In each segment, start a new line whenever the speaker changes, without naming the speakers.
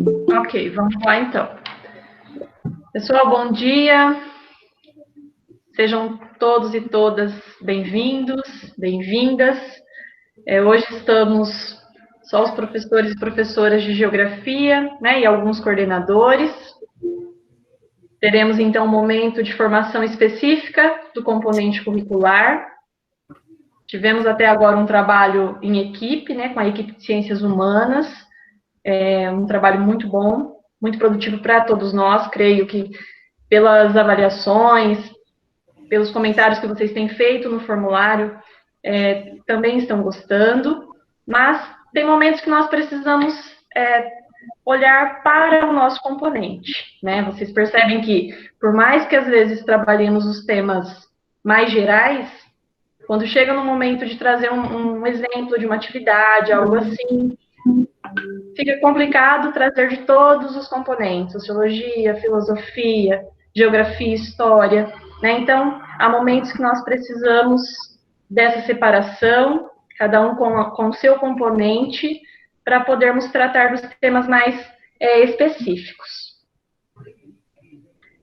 Ok, vamos lá então. Pessoal, bom dia. Sejam todos e todas bem-vindos, bem-vindas. Hoje estamos só os professores e professoras de geografia, né, e alguns coordenadores. Teremos então um momento de formação específica do componente curricular. Tivemos até agora um trabalho em equipe, né, com a equipe de ciências humanas. Um trabalho muito bom, muito produtivo para todos nós, creio que pelas avaliações, pelos comentários que vocês têm feito no formulário, também estão gostando, mas tem momentos que nós precisamos olhar para o nosso componente, né? Vocês percebem que, por mais que às vezes trabalhemos os temas mais gerais, quando chega no momento de trazer um exemplo de uma atividade, algo assim, fica complicado trazer de todos os componentes, sociologia, filosofia, geografia, história, né? Então, há momentos que nós precisamos dessa separação, cada um com o seu componente, para podermos tratar dos temas mais específicos.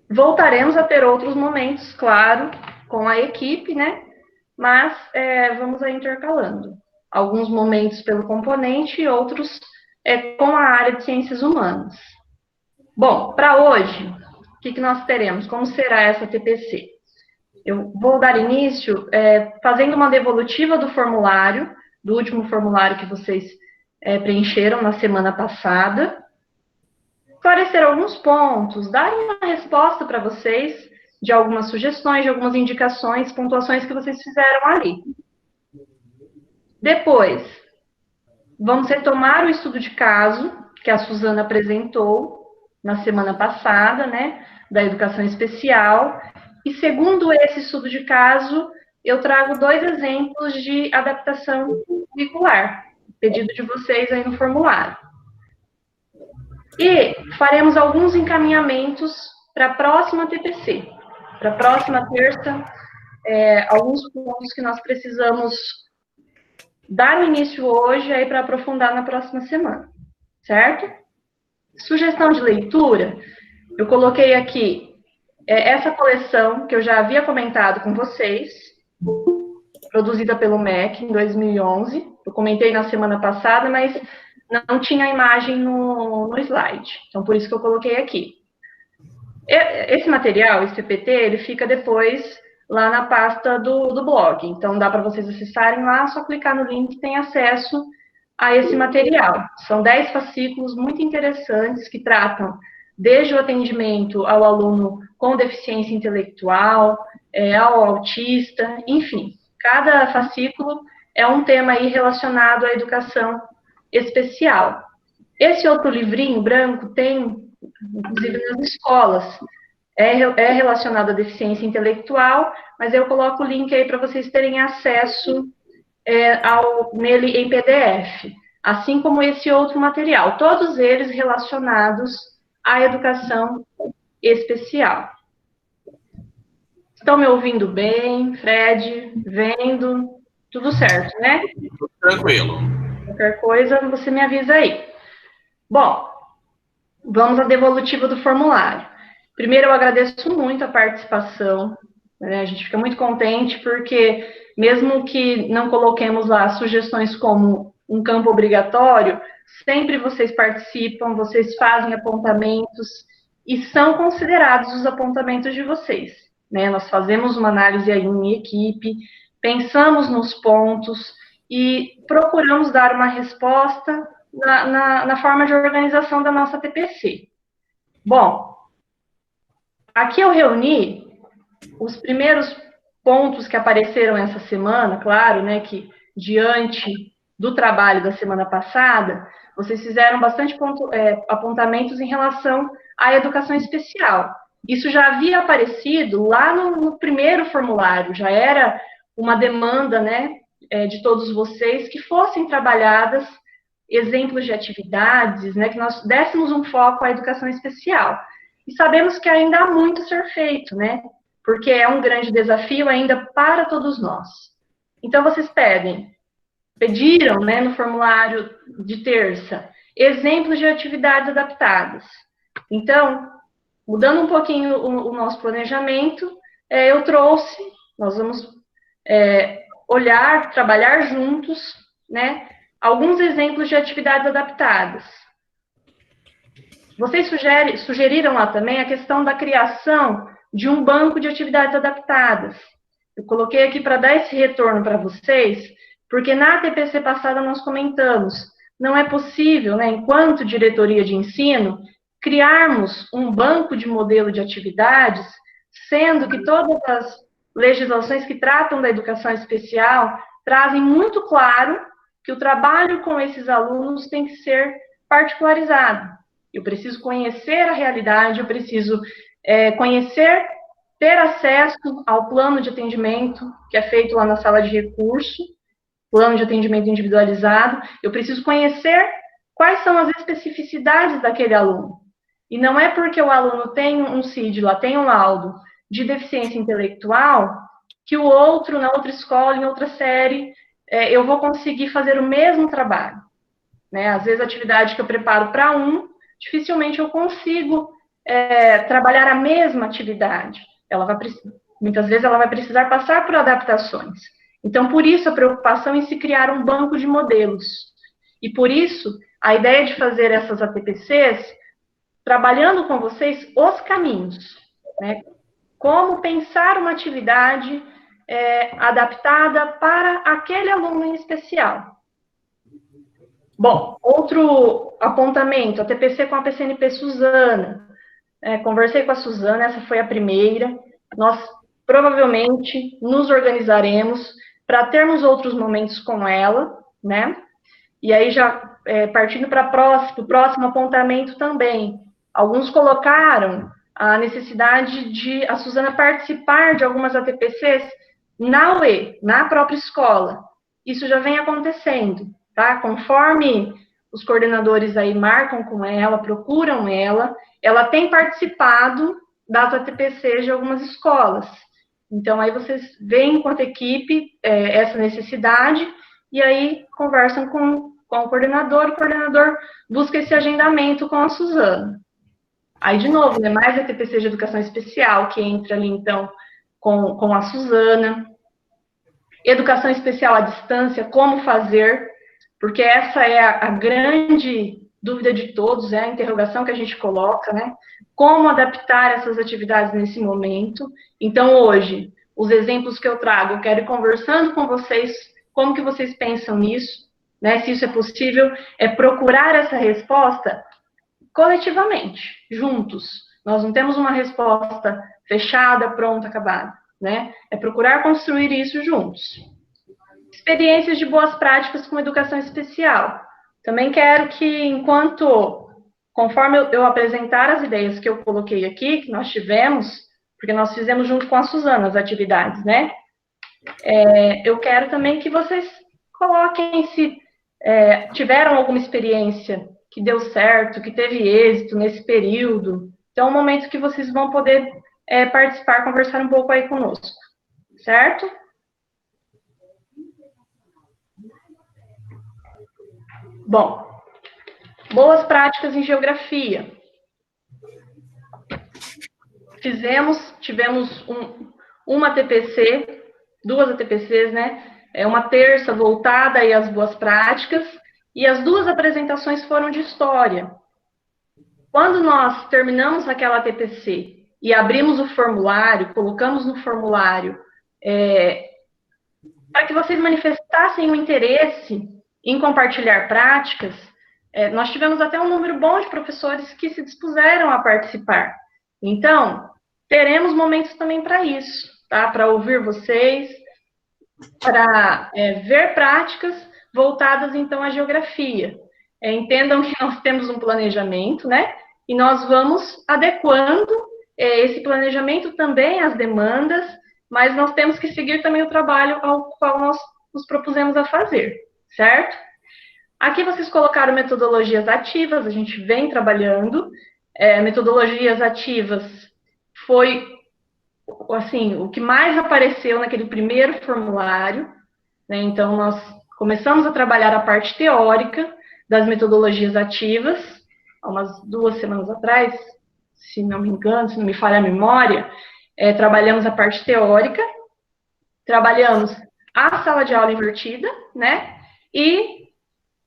Voltaremos a ter outros momentos, claro, com a equipe, né? Mas vamos aí intercalando. Alguns momentos pelo componente e outros com a área de ciências humanas. Bom, para hoje, o que nós teremos? Como será essa TPC? Eu vou dar início fazendo uma devolutiva do formulário, do último formulário que vocês preencheram na semana passada, esclarecer alguns pontos, dar uma resposta para vocês de algumas sugestões, de algumas indicações, pontuações que vocês fizeram ali. Depois, vamos retomar o estudo de caso que a Suzana apresentou na semana passada, né, da educação especial. E segundo esse estudo de caso, eu trago 2 exemplos de adaptação curricular, pedido de vocês aí no formulário. E faremos alguns encaminhamentos para a próxima TPC, para a próxima terça, alguns pontos que nós precisamos dar o início hoje aí para aprofundar na próxima semana, certo? Sugestão de leitura, eu coloquei aqui essa coleção que eu já havia comentado com vocês, produzida pelo MEC em 2011. Eu comentei na semana passada, mas não tinha a imagem no slide. Então, por isso que eu coloquei aqui. Esse material, esse PPT, ele fica depois lá na pasta do blog. Então, dá para vocês acessarem lá, só clicar no link e tem acesso a esse material. São 10 fascículos muito interessantes que tratam desde o atendimento ao aluno com deficiência intelectual, ao autista, enfim. Cada fascículo é um tema aí relacionado à educação especial. Esse outro livrinho branco tem, inclusive, nas escolas. É relacionado à deficiência intelectual, mas eu coloco o link aí para vocês terem acesso nele em PDF, assim como esse outro material, todos eles relacionados à educação especial. Estão me ouvindo bem, Fred? Vendo? Tudo certo, né?
Tranquilo.
Qualquer coisa, você me avisa aí. Bom, vamos à devolutiva do formulário. Primeiro, eu agradeço muito a participação, né? A gente fica muito contente, porque mesmo que não coloquemos lá sugestões como um campo obrigatório, sempre vocês participam, vocês fazem apontamentos, e são considerados os apontamentos de vocês, né? Nós fazemos uma análise aí em equipe, pensamos nos pontos, e procuramos dar uma resposta na forma de organização da nossa TPC. Bom, aqui eu reuni os primeiros pontos que apareceram essa semana, claro, né, que diante do trabalho da semana passada, vocês fizeram bastante apontamentos em relação à educação especial. Isso já havia aparecido lá no primeiro formulário, já era uma demanda, né, de todos vocês que fossem trabalhadas exemplos de atividades, né, que nós dessemos um foco à educação especial. E sabemos que ainda há muito a ser feito, né, porque é um grande desafio ainda para todos nós. Então, vocês pediram, né, no formulário de terça, exemplos de atividades adaptadas. Então, mudando um pouquinho o nosso planejamento, nós vamos olhar, trabalhar juntos, né, alguns exemplos de atividades adaptadas. Vocês sugeriram lá também a questão da criação de um banco de atividades adaptadas. Eu coloquei aqui para dar esse retorno para vocês, porque na TPC passada nós comentamos, não é possível, né, enquanto diretoria de ensino, criarmos um banco de modelo de atividades, sendo que todas as legislações que tratam da educação especial trazem muito claro que o trabalho com esses alunos tem que ser particularizado. Eu preciso conhecer a realidade, eu preciso conhecer, ter acesso ao plano de atendimento que é feito lá na sala de recurso, plano de atendimento individualizado, eu preciso conhecer quais são as especificidades daquele aluno. E não é porque o aluno tem um CID, lá tem um laudo de deficiência intelectual, que o outro, na outra escola, em outra série, eu vou conseguir fazer o mesmo trabalho. Né? Às vezes, a atividade que eu preparo para dificilmente eu consigo trabalhar a mesma atividade. Muitas vezes ela vai precisar passar por adaptações. Então, por isso, a preocupação em se criar um banco de modelos. E por isso, a ideia de fazer essas ATPCs, trabalhando com vocês os caminhos, né? Como pensar uma atividade adaptada para aquele aluno em especial. Bom, outro apontamento, a TPC com a PCNP Suzana. Conversei com a Suzana, essa foi a primeira. Nós provavelmente nos organizaremos para termos outros momentos com ela, né? E aí já partindo para o próximo apontamento também. Alguns colocaram a necessidade de a Suzana participar de algumas ATPCs na UE, na própria escola. Isso já vem acontecendo, tá? Conforme os coordenadores aí marcam com ela, procuram ela tem participado das ATPCs de algumas escolas. Então, aí vocês veem, enquanto equipe, essa necessidade, e aí conversam com o coordenador busca esse agendamento com a Suzana. Aí, de novo, né, mais a TPC de Educação Especial, que entra ali, então, com a Suzana. Educação Especial à Distância, como fazer, porque essa é a grande dúvida de todos, é a interrogação que a gente coloca, né? Como adaptar essas atividades nesse momento. Então, hoje, os exemplos que eu trago, eu quero ir conversando com vocês, como que vocês pensam nisso, né? Se isso é possível, procurar essa resposta coletivamente, juntos. Nós não temos uma resposta fechada, pronta, acabada, né? É procurar construir isso juntos. Experiências de boas práticas com educação especial. Também quero que, conforme eu apresentar as ideias que eu coloquei aqui, que nós tivemos, porque nós fizemos junto com a Suzana as atividades, né? Eu quero também que vocês coloquem se tiveram alguma experiência que deu certo, que teve êxito nesse período. Então, é um momento que vocês vão poder participar, conversar um pouco aí conosco, certo? Bom, boas práticas em geografia. Tivemos uma TPC, duas ATPCs, né? Uma terça voltada aí às boas práticas, e as duas apresentações foram de história. Quando nós terminamos aquela TPC e abrimos o formulário, colocamos no formulário, para que vocês manifestassem o interesse em compartilhar práticas, nós tivemos até um número bom de professores que se dispuseram a participar. Então, teremos momentos também para isso, tá? Para ouvir vocês, para ver práticas voltadas, então, à geografia. Entendam que nós temos um planejamento, né? E nós vamos adequando esse planejamento também às demandas, mas nós temos que seguir também o trabalho ao qual nós nos propusemos a fazer, certo? Aqui vocês colocaram metodologias ativas, a gente vem trabalhando. Metodologias ativas foi, assim, o que mais apareceu naquele primeiro formulário, né? Então, nós começamos a trabalhar a parte teórica, das metodologias ativas, há umas 2 semanas atrás, se não me engano, se não me falha a memória, trabalhamos a parte teórica, trabalhamos a sala de aula invertida, né? E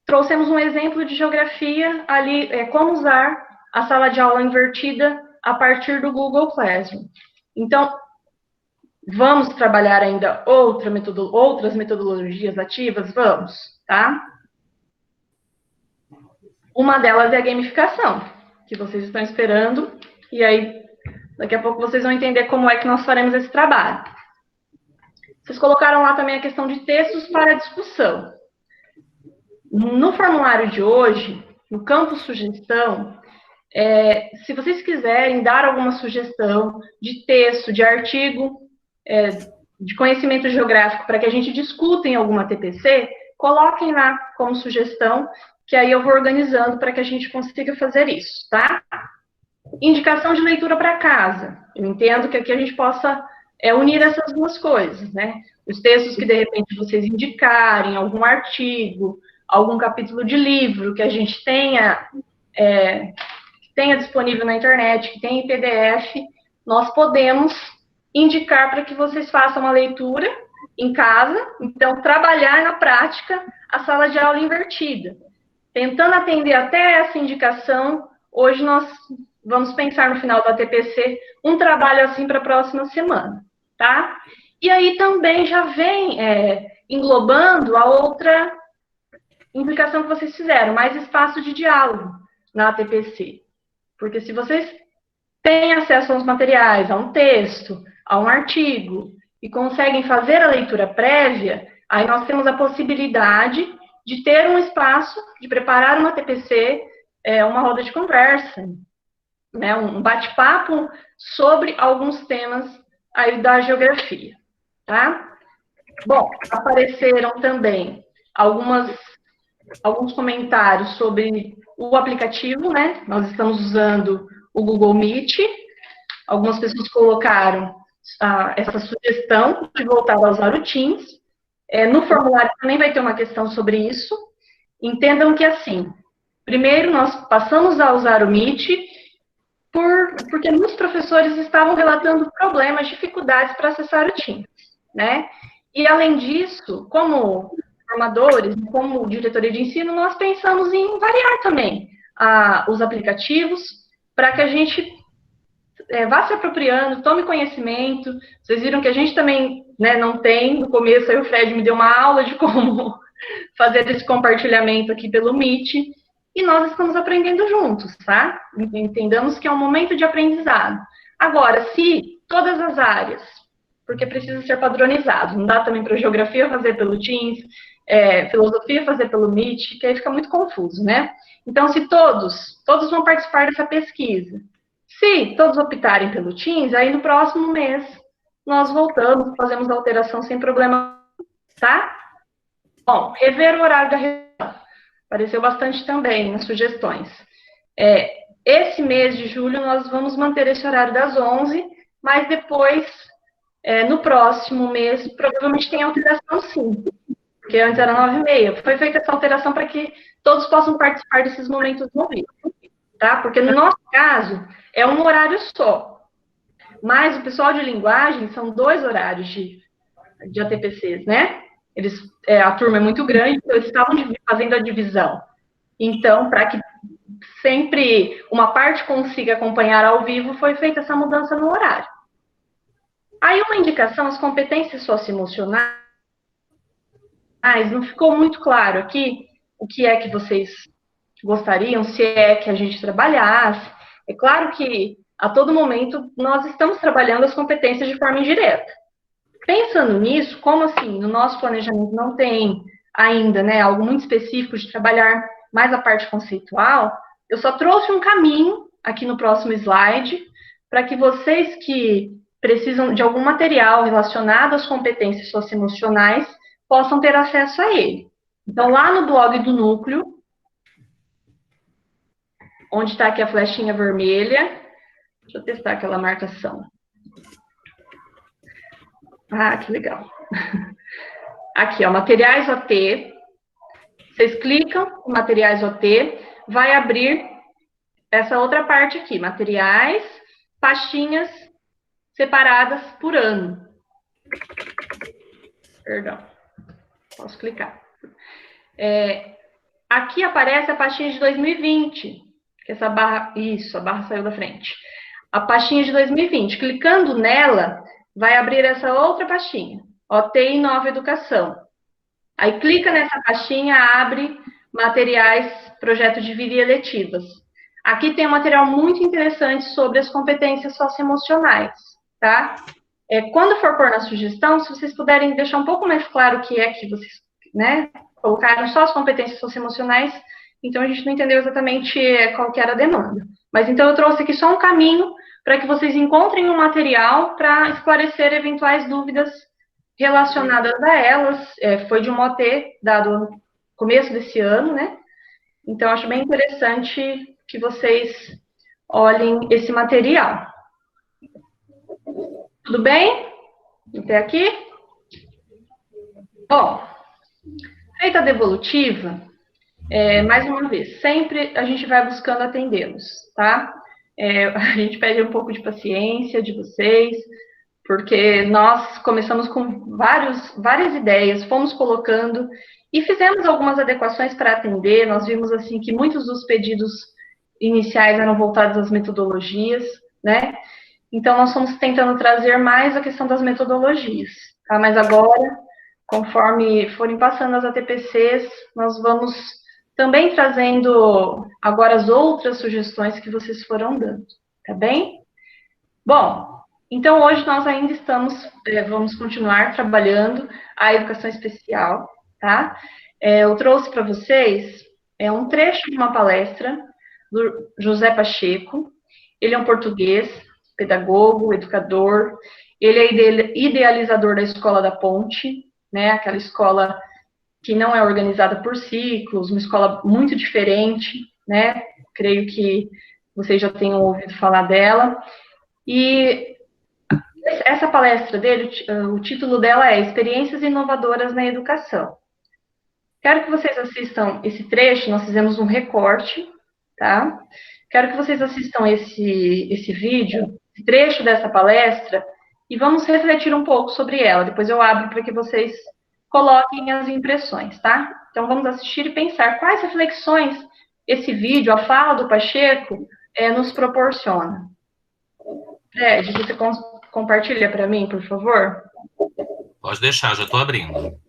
trouxemos um exemplo de geografia ali, como usar a sala de aula invertida a partir do Google Classroom. Então, vamos trabalhar ainda outras metodologias ativas? Vamos, tá? Uma delas é a gamificação, que vocês estão esperando, e aí, daqui a pouco vocês vão entender como é que nós faremos esse trabalho. Vocês colocaram lá também a questão de textos para discussão. No formulário de hoje, no campo sugestão, se vocês quiserem dar alguma sugestão de texto, de artigo, de conhecimento geográfico, para que a gente discuta em alguma TPC, coloquem lá como sugestão, que aí eu vou organizando para que a gente consiga fazer isso, tá? Indicação de leitura para casa. Eu entendo que aqui a gente possa unir essas duas coisas, né? Os textos que, de repente, vocês indicarem, algum artigo, algum capítulo de livro que a gente tenha disponível na internet, que tenha em PDF, nós podemos indicar para que vocês façam a leitura em casa, então trabalhar na prática a sala de aula invertida. Tentando atender até essa indicação, hoje nós vamos pensar no final da TPC um trabalho assim para a próxima semana, tá? E aí também já vem englobando a outra indicação que vocês fizeram, mais espaço de diálogo na TPC. Porque se vocês têm acesso aos materiais, a um texto, a um artigo, e conseguem fazer a leitura prévia, aí nós temos a possibilidade de ter um espaço, de preparar uma TPC, uma roda de conversa, né, um bate-papo sobre alguns temas aí da geografia, tá? Bom, apareceram também alguns comentários sobre o aplicativo, né? Nós estamos usando o Google Meet. Algumas pessoas colocaram essa sugestão de voltar a usar o Teams. No formulário também vai ter uma questão sobre isso. Entendam que, assim, primeiro nós passamos a usar o Meet porque muitos professores estavam relatando problemas, dificuldades para acessar o Teams, né? E, além disso, como formadores, como diretoria de ensino, nós pensamos em variar também os aplicativos para que a gente vá se apropriando, tome conhecimento. Vocês viram que a gente também, né, não tem. No começo, aí o Fred me deu uma aula de como fazer esse compartilhamento aqui pelo Meet, e nós estamos aprendendo juntos, tá? Entendamos que é um momento de aprendizado. Agora, se todas as áreas, porque precisa ser padronizado, não dá também para geografia fazer pelo Teams, filosofia fazer pelo Meet, que aí fica muito confuso, né? Então, se todos vão participar dessa pesquisa. Se todos optarem pelo Teams, aí no próximo mês nós voltamos, fazemos a alteração sem problema, tá? Bom, rever o horário da reunião. Apareceu bastante também nas sugestões. Esse mês de julho nós vamos manter esse horário das 11, mas depois, no próximo mês, provavelmente tem alteração sim, porque antes era 9h30. Foi feita essa alteração para que todos possam participar desses momentos no vivo, tá? Porque no nosso caso, é um horário só. Mas o pessoal de linguagem são 2 horários de ATPCs, né? A turma é muito grande, então eles estavam fazendo a divisão. Então, para que sempre uma parte consiga acompanhar ao vivo, foi feita essa mudança no horário. Aí, uma indicação, as competências socioemocionais, não ficou muito claro aqui o que é que vocês gostariam, se é que a gente trabalhasse. É claro que, a todo momento, nós estamos trabalhando as competências de forma indireta. Pensando nisso, como assim, no nosso planejamento não tem ainda, né, algo muito específico de trabalhar mais a parte conceitual, eu só trouxe um caminho aqui no próximo slide, para que vocês que precisam de algum material relacionado às competências socioemocionais possam ter acesso a ele. Então, lá no blog do Núcleo, onde está aqui a flechinha vermelha, deixa eu testar aquela marcação. Ah, que legal. Aqui, ó, materiais AT. Vocês clicam em materiais OT, vai abrir essa outra parte aqui, materiais, pastinhas separadas por ano. Perdão, posso clicar. Aqui aparece a pastinha de 2020, que essa barra, isso, a barra saiu da frente. A pastinha de 2020, clicando nela, vai abrir essa outra pastinha, OT e Nova Educação. Aí clica nessa pastinha, abre materiais, projeto de vida e eletivas. Aqui tem um material muito interessante sobre as competências socioemocionais, tá? Quando for pôr na sugestão, se vocês puderem deixar um pouco mais claro o que é que vocês, né, colocaram só as competências socioemocionais, então a gente não entendeu exatamente qual que era a demanda. Mas então eu trouxe aqui só um caminho para que vocês encontrem um material para esclarecer eventuais dúvidas relacionadas a elas. Foi de um OT dado no começo desse ano, né? Então, acho bem interessante que vocês olhem esse material. Tudo bem? Até aqui? Bom, feita a devolutiva, mais uma vez, sempre a gente vai buscando atendê-los, tá? A gente pede um pouco de paciência de vocês, porque nós começamos com várias ideias, fomos colocando e fizemos algumas adequações para atender. Nós vimos assim que muitos dos pedidos iniciais eram voltados às metodologias, né? Então, nós fomos tentando trazer mais a questão das metodologias, tá? Mas agora, conforme forem passando as ATPCs, nós vamos também trazendo agora as outras sugestões que vocês foram dando, tá bem? Bom, então hoje nós ainda vamos continuar trabalhando a educação especial, tá? Eu trouxe para vocês um trecho de uma palestra do José Pacheco. Ele é um português, pedagogo, educador. Ele é idealizador da Escola da Ponte, né? Aquela escola que não é organizada por ciclos, uma escola muito diferente, né? Creio que vocês já tenham ouvido falar dela. E essa palestra dele, o título dela é Experiências Inovadoras na Educação. Quero que vocês assistam esse trecho, nós fizemos um recorte, tá? Quero que vocês assistam esse vídeo, esse trecho dessa palestra, e vamos refletir um pouco sobre ela. Depois eu abro para que vocês coloquem as impressões, tá? Então vamos assistir e pensar quais reflexões esse vídeo, a fala do Pacheco, nos proporciona. Fred, você compartilha para mim, por favor?
Pode deixar, já estou abrindo.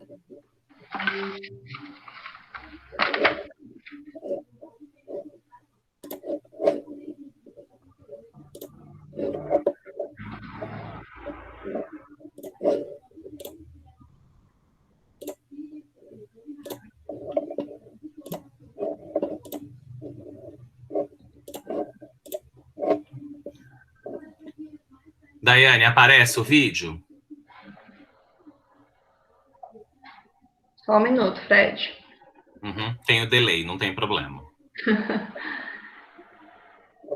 Daiane, aparece o vídeo?
Só um minuto, Fred.
Tem o delay, não tem problema.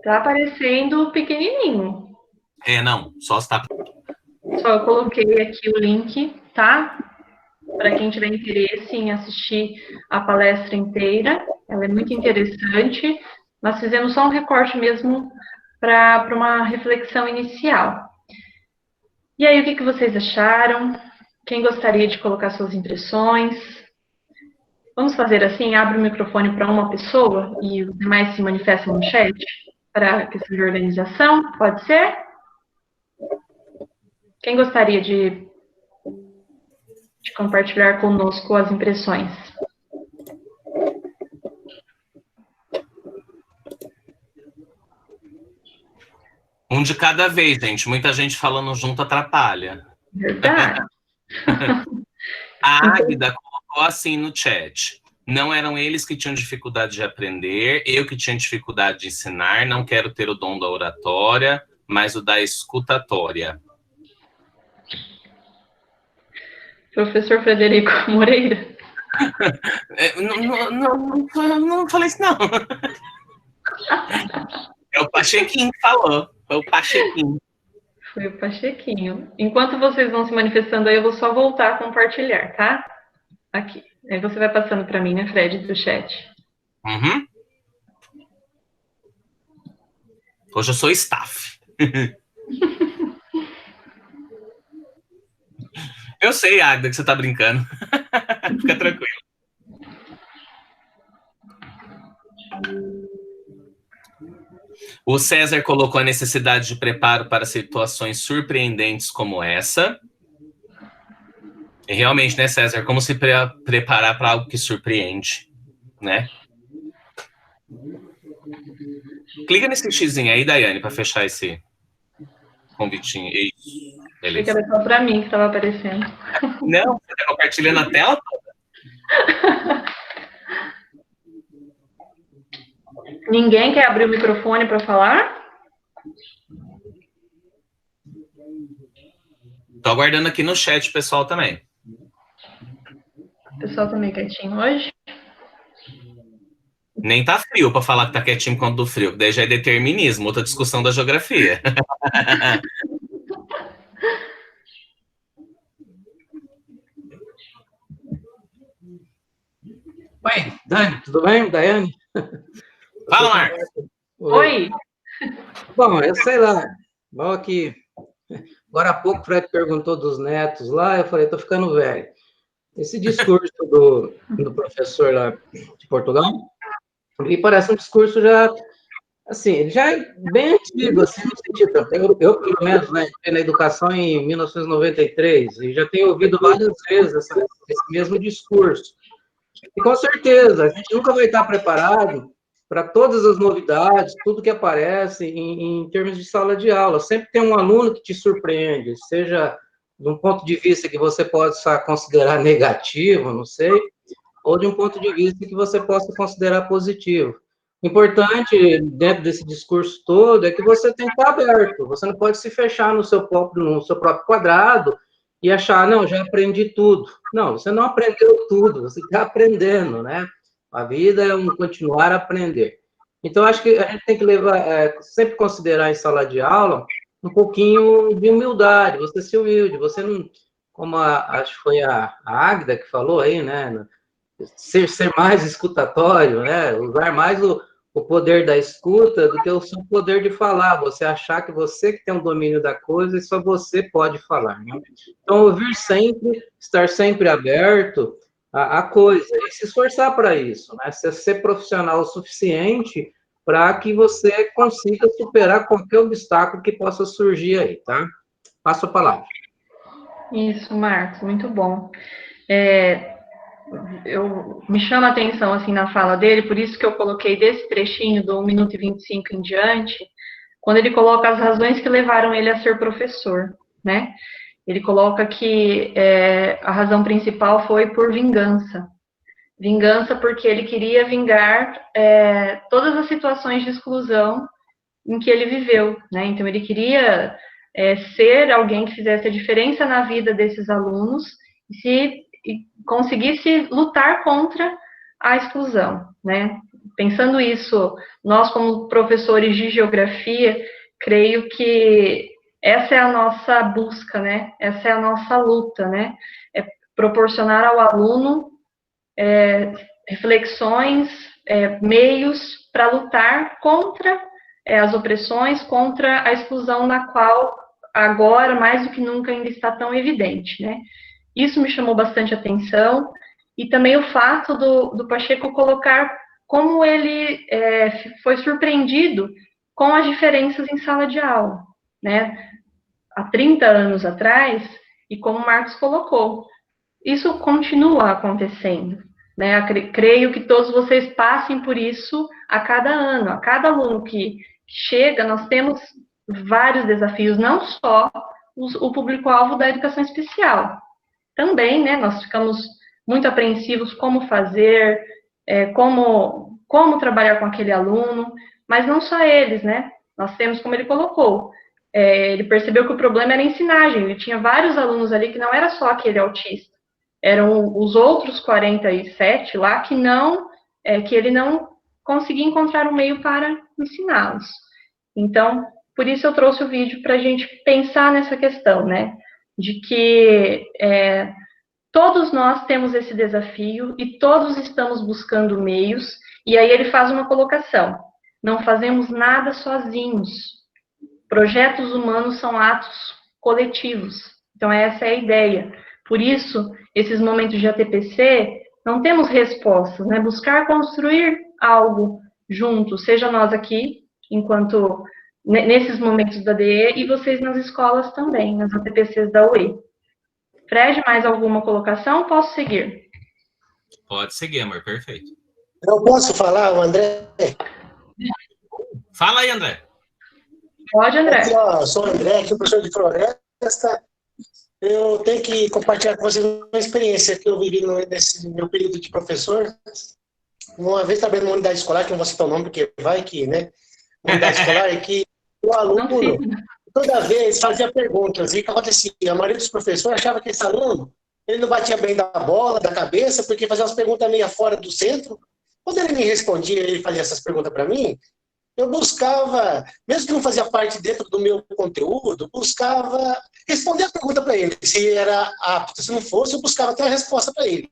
Tá aparecendo pequenininho.
Não, só está...
Só eu coloquei aqui o link, tá? Para quem tiver interesse em assistir a palestra inteira. Ela é muito interessante. Nós fizemos só um recorte mesmo para uma reflexão inicial. E aí, o que vocês acharam? Quem gostaria de colocar suas impressões? Vamos fazer assim, abre o microfone para uma pessoa e os demais se manifestam no chat para a questão de organização, pode ser? Quem gostaria de compartilhar conosco as impressões?
Um de cada vez, gente. Muita gente falando junto atrapalha.
Verdade.
A Águida colocou assim no chat. Não eram eles que tinham dificuldade de aprender, eu que tinha dificuldade de ensinar, não quero ter o dom da oratória, mas o da escutatória.
Professor Frederico Moreira?
Não falei isso, não. É o Pachequinho que falou. Foi o Pachequinho.
Foi o Pachequinho. Enquanto vocês vão se manifestando aí, eu vou só voltar a compartilhar, tá? Aqui. Aí você vai passando para mim, né, Fred, do chat.
Uhum. Hoje eu sou staff. Eu sei, Agda, que você tá brincando. Fica tranquilo. O César colocou a necessidade de preparo para situações surpreendentes como essa. E realmente, né, César, como se preparar para algo que surpreende, né? Clica nesse xizinho aí, Daiane, para fechar esse convitinho. Isso,
Achei que
beleza.
era só para mim que estava aparecendo.
Não, você está compartilhando a tela toda.
Ninguém quer abrir o microfone para falar?
Tô aguardando aqui no chat o pessoal também.
O pessoal tá meio quietinho hoje.
Nem tá frio para falar que tá quietinho por conta do frio, daí já é determinismo, outra discussão da geografia.
Oi, Dani, tudo bem? Daiane?
Fala, Marcos.
Oi.
Bom, eu sei lá, igual aqui, agora há pouco o Fred perguntou dos netos lá, eu falei, tô ficando velho. Esse discurso do professor lá de Portugal, me parece um discurso já, assim, já é bem antigo, assim, no sentido, eu pelo menos, né, entrei na educação em 1993, e já tenho ouvido várias vezes esse mesmo discurso. E com certeza, a gente nunca vai estar preparado para todas as novidades, tudo que aparece em termos de sala de aula. Sempre tem um aluno que te surpreende, seja de um ponto de vista que você possa considerar negativo, não sei, ou de um ponto de vista que você possa considerar positivo. O importante, dentro desse discurso todo, é que você tem que estar aberto, você não pode se fechar no seu próprio quadrado e achar, não, já aprendi tudo. Não, você não aprendeu tudo, você está aprendendo, né? A vida é um continuar a aprender. Então, acho que a gente tem que sempre considerar em sala de aula um pouquinho de humildade, você ser humilde, você não, como acho que foi a Águida que falou aí, né? Ser mais escutatório, né? Usar mais o poder da escuta do que o seu poder de falar. Você achar que você que tem o domínio da coisa e só você pode falar, né? Então, ouvir sempre, estar sempre aberto à coisa e se esforçar para isso, né? Ser profissional o suficiente para que você consiga superar qualquer obstáculo que possa surgir aí, tá? Passo a palavra.
Isso, Marcos, muito bom. Me chama a atenção, assim, na fala dele, por isso que eu coloquei desse trechinho do 1 minuto e 25 em diante, quando ele coloca as razões que levaram ele a ser professor, né? Ele coloca que a razão principal foi por vingança. Vingança porque ele queria vingar todas as situações de exclusão em que ele viveu, né? Então, ele queria ser alguém que fizesse a diferença na vida desses alunos e conseguisse lutar contra a exclusão, né? Pensando isso, nós como professores de geografia, creio que essa é a nossa busca, né? Essa é a nossa luta, né? É proporcionar ao aluno reflexões, meios para lutar contra as opressões, contra a exclusão na qual agora, mais do que nunca, ainda está tão evidente, né? Isso me chamou bastante atenção, e também o fato do Pacheco colocar como ele foi surpreendido com as diferenças em sala de aula, né? Há 30 anos atrás, e como o Marcos colocou, isso continua acontecendo, né? Creio que todos vocês passem por isso a cada ano, a cada aluno que chega, nós temos vários desafios, não só o público-alvo da educação especial. Também, né, nós ficamos muito apreensivos como fazer, como trabalhar com aquele aluno, mas não só eles, né? Nós temos, como ele colocou, ele percebeu que o problema era a ensinagem, ele tinha vários alunos ali que não era só aquele autista, eram os outros 47 lá que ele não conseguia encontrar um meio para ensiná-los. Então, por isso eu trouxe o vídeo para a gente pensar nessa questão, né? De que Todos nós temos esse desafio e todos estamos buscando meios, e aí ele faz uma colocação: não fazemos nada sozinhos. Projetos humanos são atos coletivos. Então, essa é a ideia. Por isso, esses momentos de ATPC, não temos respostas, né? Buscar construir algo junto, seja nós aqui, enquanto nesses momentos da DE, e vocês nas escolas também, nas ATPCs da UE. Fred, mais alguma colocação? Posso seguir?
Pode seguir, amor, perfeito.
Eu posso falar, o André?
Fala aí, André.
Pode, André.
Aqui, ó, sou o André, aqui, professor de floresta. Eu tenho que compartilhar com vocês uma experiência que eu vivi nesse meu período de professor. Uma vez trabalhando numa unidade escolar, que eu não vou citar o nome, porque vai que, né? Uma unidade escolar é que o aluno, toda vez, fazia perguntas. E o que acontecia? A maioria dos professores achava que esse aluno, ele não batia bem da bola, da cabeça, porque fazia umas perguntas meio fora do centro. Quando ele me respondia, ele fazia essas perguntas para mim, eu buscava, mesmo que não fazia parte dentro do meu conteúdo, buscava responder a pergunta para ele, se era apto. Se não fosse, eu buscava ter a resposta para ele.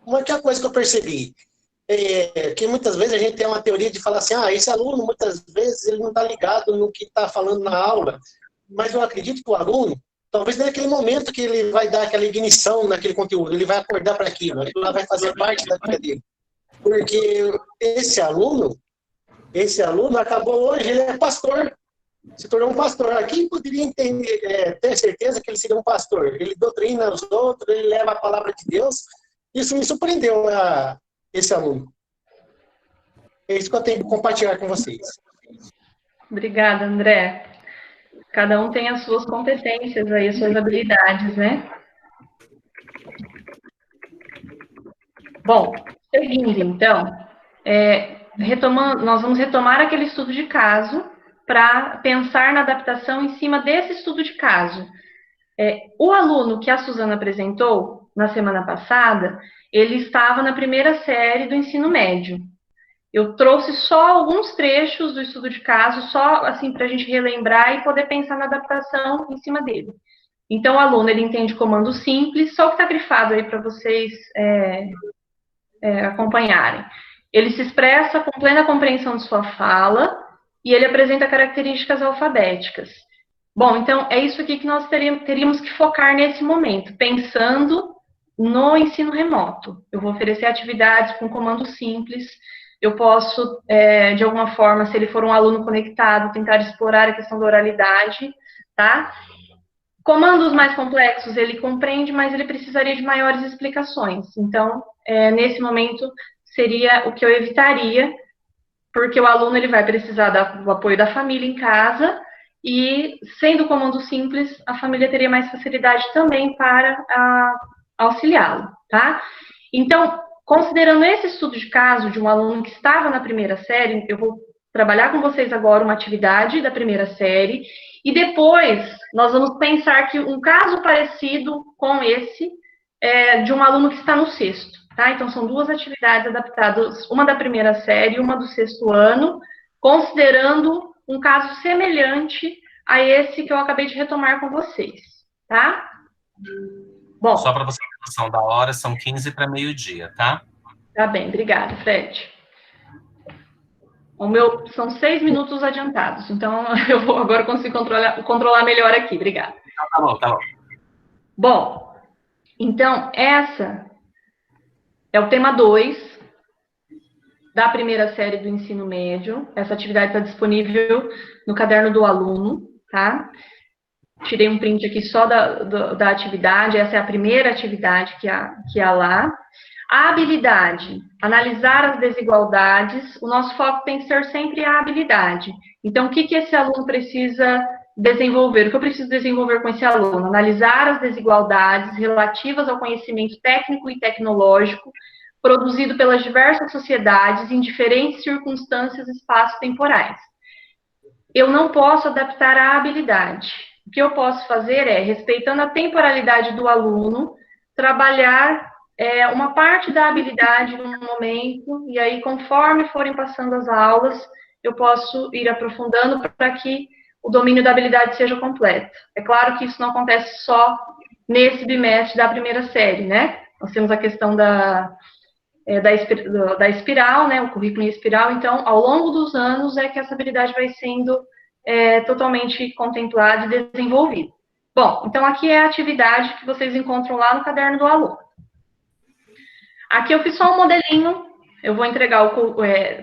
Uma que é a coisa que eu percebi, que muitas vezes a gente tem uma teoria de falar assim, esse aluno, muitas vezes, ele não está ligado no que está falando na aula, mas eu acredito que o aluno, talvez naquele momento que ele vai dar aquela ignição naquele conteúdo, ele vai acordar para aquilo vai fazer parte da vida dele. Porque esse aluno acabou hoje, ele é pastor, se tornou um pastor. Quem poderia entender, ter certeza que ele seria um pastor? Ele doutrina os outros, ele leva a palavra de Deus. Isso me surpreendeu, esse aluno. É isso que eu tenho que compartilhar com vocês.
Obrigada, André. Cada um tem as suas competências aí, as suas habilidades, né? Bom, seguindo, então, nós vamos retomar aquele estudo de caso para pensar na adaptação em cima desse estudo de caso. O aluno que a Suzana apresentou na semana passada, ele estava na primeira série do ensino médio. Eu trouxe só alguns trechos do estudo de caso, só assim para a gente relembrar e poder pensar na adaptação em cima dele. Então, o aluno, ele entende comando simples, só o que está grifado aí para vocês acompanharem. Ele se expressa com plena compreensão de sua fala e ele apresenta características alfabéticas. Bom, então, é isso aqui que nós teríamos que focar nesse momento, pensando no ensino remoto. Eu vou oferecer atividades com comando simples, eu posso, de alguma forma, se ele for um aluno conectado, tentar explorar a questão da oralidade, tá? Comandos mais complexos, ele compreende, mas ele precisaria de maiores explicações. Então, nesse momento, seria o que eu evitaria, porque o aluno ele vai precisar do apoio da família em casa, e, sendo comando simples, a família teria mais facilidade também para auxiliá-lo, tá? Então, considerando esse estudo de caso de um aluno que estava na primeira série, eu vou trabalhar com vocês agora uma atividade da primeira série, e depois nós vamos pensar que um caso parecido com esse de um aluno que está no sexto, tá? Então, são duas atividades adaptadas, uma da primeira série e uma do sexto ano, considerando um caso semelhante a esse que eu acabei de retomar com vocês, tá? Bom,
só para você ter noção da hora, são 15 para meio-dia, tá?
Tá bem, obrigada, Fred. O meu são 6 minutos adiantados, então eu vou agora conseguir controlar melhor aqui, obrigada.
Tá bom, tá bom.
Bom, então, essa é o tema 2 da primeira série do ensino médio. Essa atividade está disponível no caderno do aluno, tá? Tirei um print aqui só da atividade, essa é a primeira atividade que há lá. A habilidade, analisar as desigualdades, o nosso foco tem que ser sempre a habilidade. Então, o que esse aluno precisa desenvolver? O que eu preciso desenvolver com esse aluno? Analisar as desigualdades relativas ao conhecimento técnico e tecnológico produzido pelas diversas sociedades em diferentes circunstâncias espaço-temporais. Eu não posso adaptar a habilidade. O que eu posso fazer é, respeitando a temporalidade do aluno, trabalhar uma parte da habilidade num momento, e aí, conforme forem passando as aulas, eu posso ir aprofundando para que o domínio da habilidade seja completo. É claro que isso não acontece só nesse bimestre da primeira série, né? Nós temos a questão da espiral, né? O currículo em espiral. Então, ao longo dos anos é que essa habilidade vai sendo totalmente contemplada e desenvolvida. Bom, então aqui é a atividade que vocês encontram lá no caderno do aluno. Aqui eu fiz só um modelinho, eu vou entregar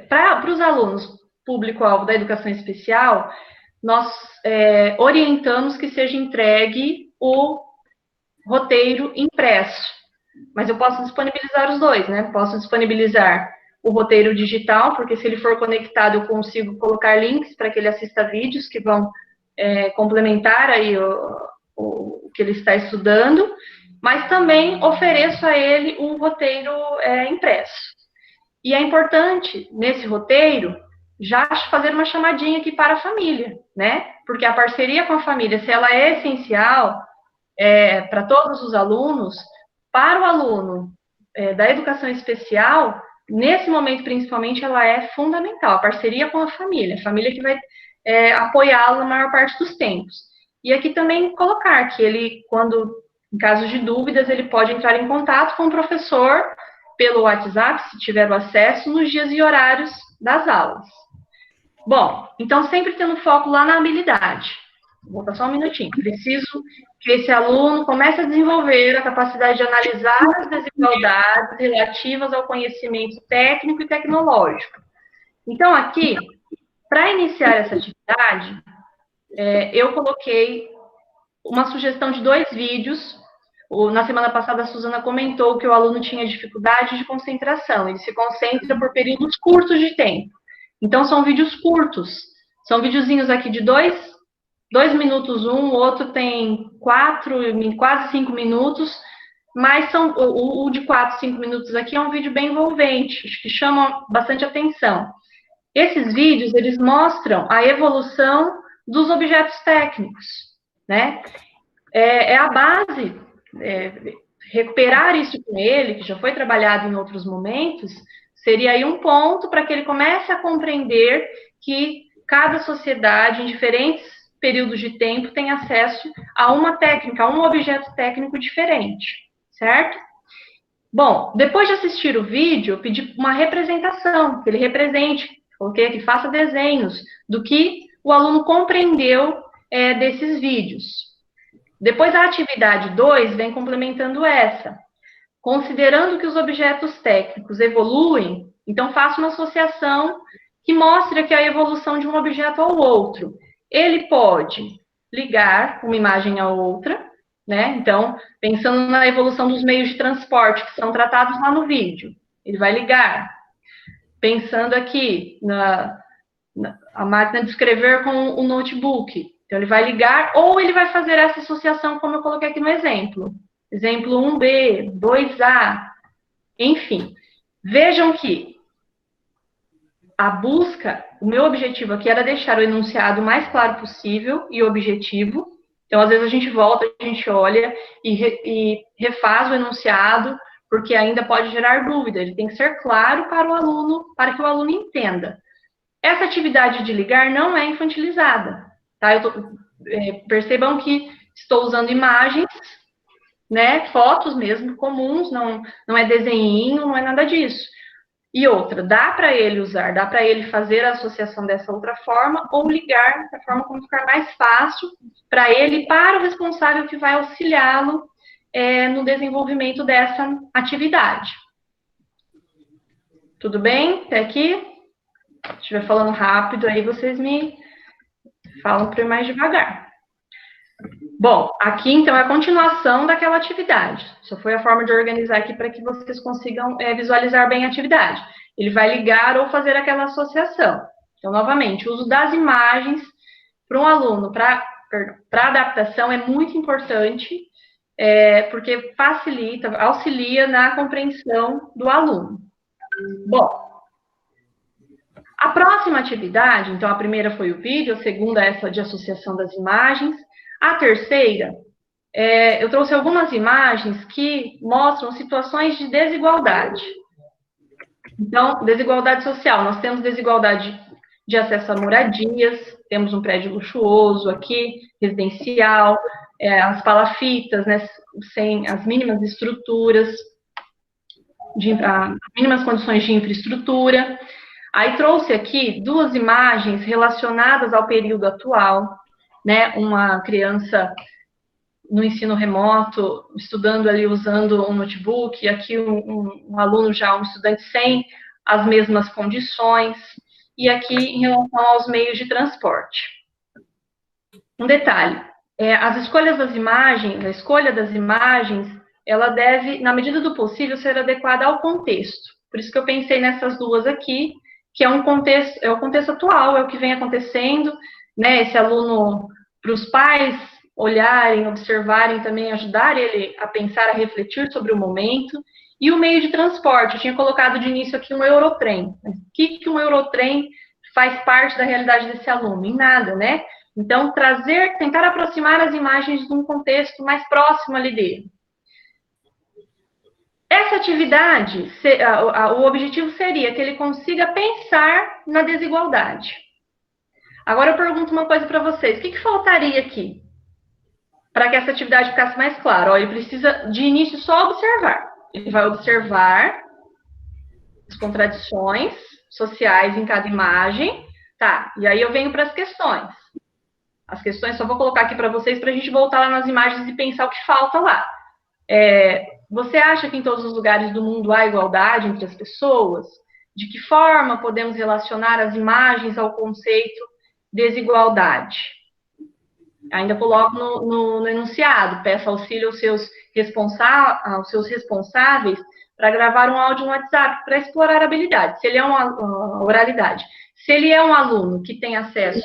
para os alunos público-alvo da educação especial, nós orientamos que seja entregue o roteiro impresso, mas eu posso disponibilizar os dois, né? Posso disponibilizar o roteiro digital, porque se ele for conectado eu consigo colocar links para que ele assista vídeos que vão complementar aí o que ele está estudando, mas também ofereço a ele o roteiro impresso. E é importante, nesse roteiro, já fazer uma chamadinha aqui para a família, né? Porque a parceria com a família, se ela é essencial para todos os alunos, para o aluno da educação especial, nesse momento, principalmente, ela é fundamental, a parceria com a família que vai apoiá-lo na maior parte dos tempos. E aqui também colocar que ele, em caso de dúvidas, ele pode entrar em contato com o professor pelo WhatsApp, se tiver o acesso, nos dias e horários das aulas. Bom, então sempre tendo foco lá na habilidade. Vou dar só um minutinho. Preciso que esse aluno comece a desenvolver a capacidade de analisar as desigualdades relativas ao conhecimento técnico e tecnológico. Então, aqui, para iniciar essa atividade, eu coloquei uma sugestão de 2 vídeos. Na semana passada, a Suzana comentou que o aluno tinha dificuldade de concentração. Ele se concentra por períodos curtos de tempo. Então, são vídeos curtos. São videozinhos aqui de 2 minutos um, o outro tem 4, quase 5 minutos, mas o de 4, 5 minutos aqui é um vídeo bem envolvente, que chama bastante atenção. Esses vídeos, eles mostram a evolução dos objetos técnicos, né? É a base, recuperar isso com ele, que já foi trabalhado em outros momentos, seria aí um ponto para que ele comece a compreender que cada sociedade, em diferentes períodos de tempo, tem acesso a uma técnica, a um objeto técnico diferente, certo? Bom, depois de assistir o vídeo, eu pedi uma representação, que ele represente, que faça desenhos do que o aluno compreendeu desses vídeos. Depois, a atividade 2 vem complementando essa. Considerando que os objetos técnicos evoluem, então faça uma associação que mostre aqui a evolução de um objeto ao outro. Ele pode ligar uma imagem à outra, né? Então, pensando na evolução dos meios de transporte que são tratados lá no vídeo, ele vai ligar. Pensando aqui na máquina de escrever com o notebook, então ele vai ligar ou ele vai fazer essa associação como eu coloquei aqui no exemplo. Exemplo 1B, 2A, enfim. Vejam que a busca, o meu objetivo aqui era deixar o enunciado o mais claro possível e objetivo. Então, às vezes, a gente volta, a gente olha e refaz o enunciado, porque ainda pode gerar dúvida. Ele tem que ser claro para o aluno, para que o aluno entenda. Essa atividade de ligar não é infantilizada, tá? Percebam que estou usando imagens, né, fotos mesmo, comuns, não é desenhinho, não é nada disso. E outra, dá para ele usar, dá para ele fazer a associação dessa outra forma, ou ligar da forma como ficar mais fácil para ele e para o responsável que vai auxiliá-lo no desenvolvimento dessa atividade. Tudo bem? Até aqui? Se estiver falando rápido, aí vocês me falam para ir mais devagar. Bom, aqui, então, é a continuação daquela atividade. Só foi a forma de organizar aqui para que vocês consigam visualizar bem a atividade. Ele vai ligar ou fazer aquela associação. Então, novamente, o uso das imagens para um aluno, para adaptação, é muito importante, porque facilita, auxilia na compreensão do aluno. Bom, a próxima atividade, então, a primeira foi o vídeo, a segunda essa de associação das imagens. A terceira, eu trouxe algumas imagens que mostram situações de desigualdade. Então, desigualdade social. Nós temos desigualdade de acesso a moradias, temos um prédio luxuoso aqui, residencial, as palafitas, né, sem as mínimas estruturas, as mínimas condições de infraestrutura. Aí trouxe aqui 2 imagens relacionadas ao período atual, né? Uma criança no ensino remoto, estudando ali usando um notebook, e aqui um aluno já, um estudante sem as mesmas condições, e aqui em relação aos meios de transporte. Um detalhe, a escolha das imagens, ela deve, na medida do possível, ser adequada ao contexto. Por isso que eu pensei nessas 2 aqui, que é o contexto atual, é o que vem acontecendo, né? Esse aluno, para os pais olharem, observarem também, ajudar ele a pensar, a refletir sobre o momento. E o meio de transporte, eu tinha colocado de início aqui um Eurotrem. O que um Eurotrem faz parte da realidade desse aluno? Em nada, né? Então, tentar aproximar as imagens de um contexto mais próximo ali dele. Essa atividade, o objetivo seria que ele consiga pensar na desigualdade. Agora eu pergunto uma coisa para vocês, o que faltaria aqui para que essa atividade ficasse mais clara? Ó, ele precisa, de início, só observar. Ele vai observar as contradições sociais em cada imagem. Tá, e aí eu venho para as questões. As questões só vou colocar aqui para vocês para a gente voltar lá nas imagens e pensar o que falta lá. Você acha que em todos os lugares do mundo há igualdade entre as pessoas? De que forma podemos relacionar as imagens ao conceito desigualdade? Ainda coloco no enunciado, peço auxílio aos seus responsáveis para gravar um áudio no WhatsApp para explorar a habilidade. Se ele é uma oralidade. Se ele é um aluno que tem acesso,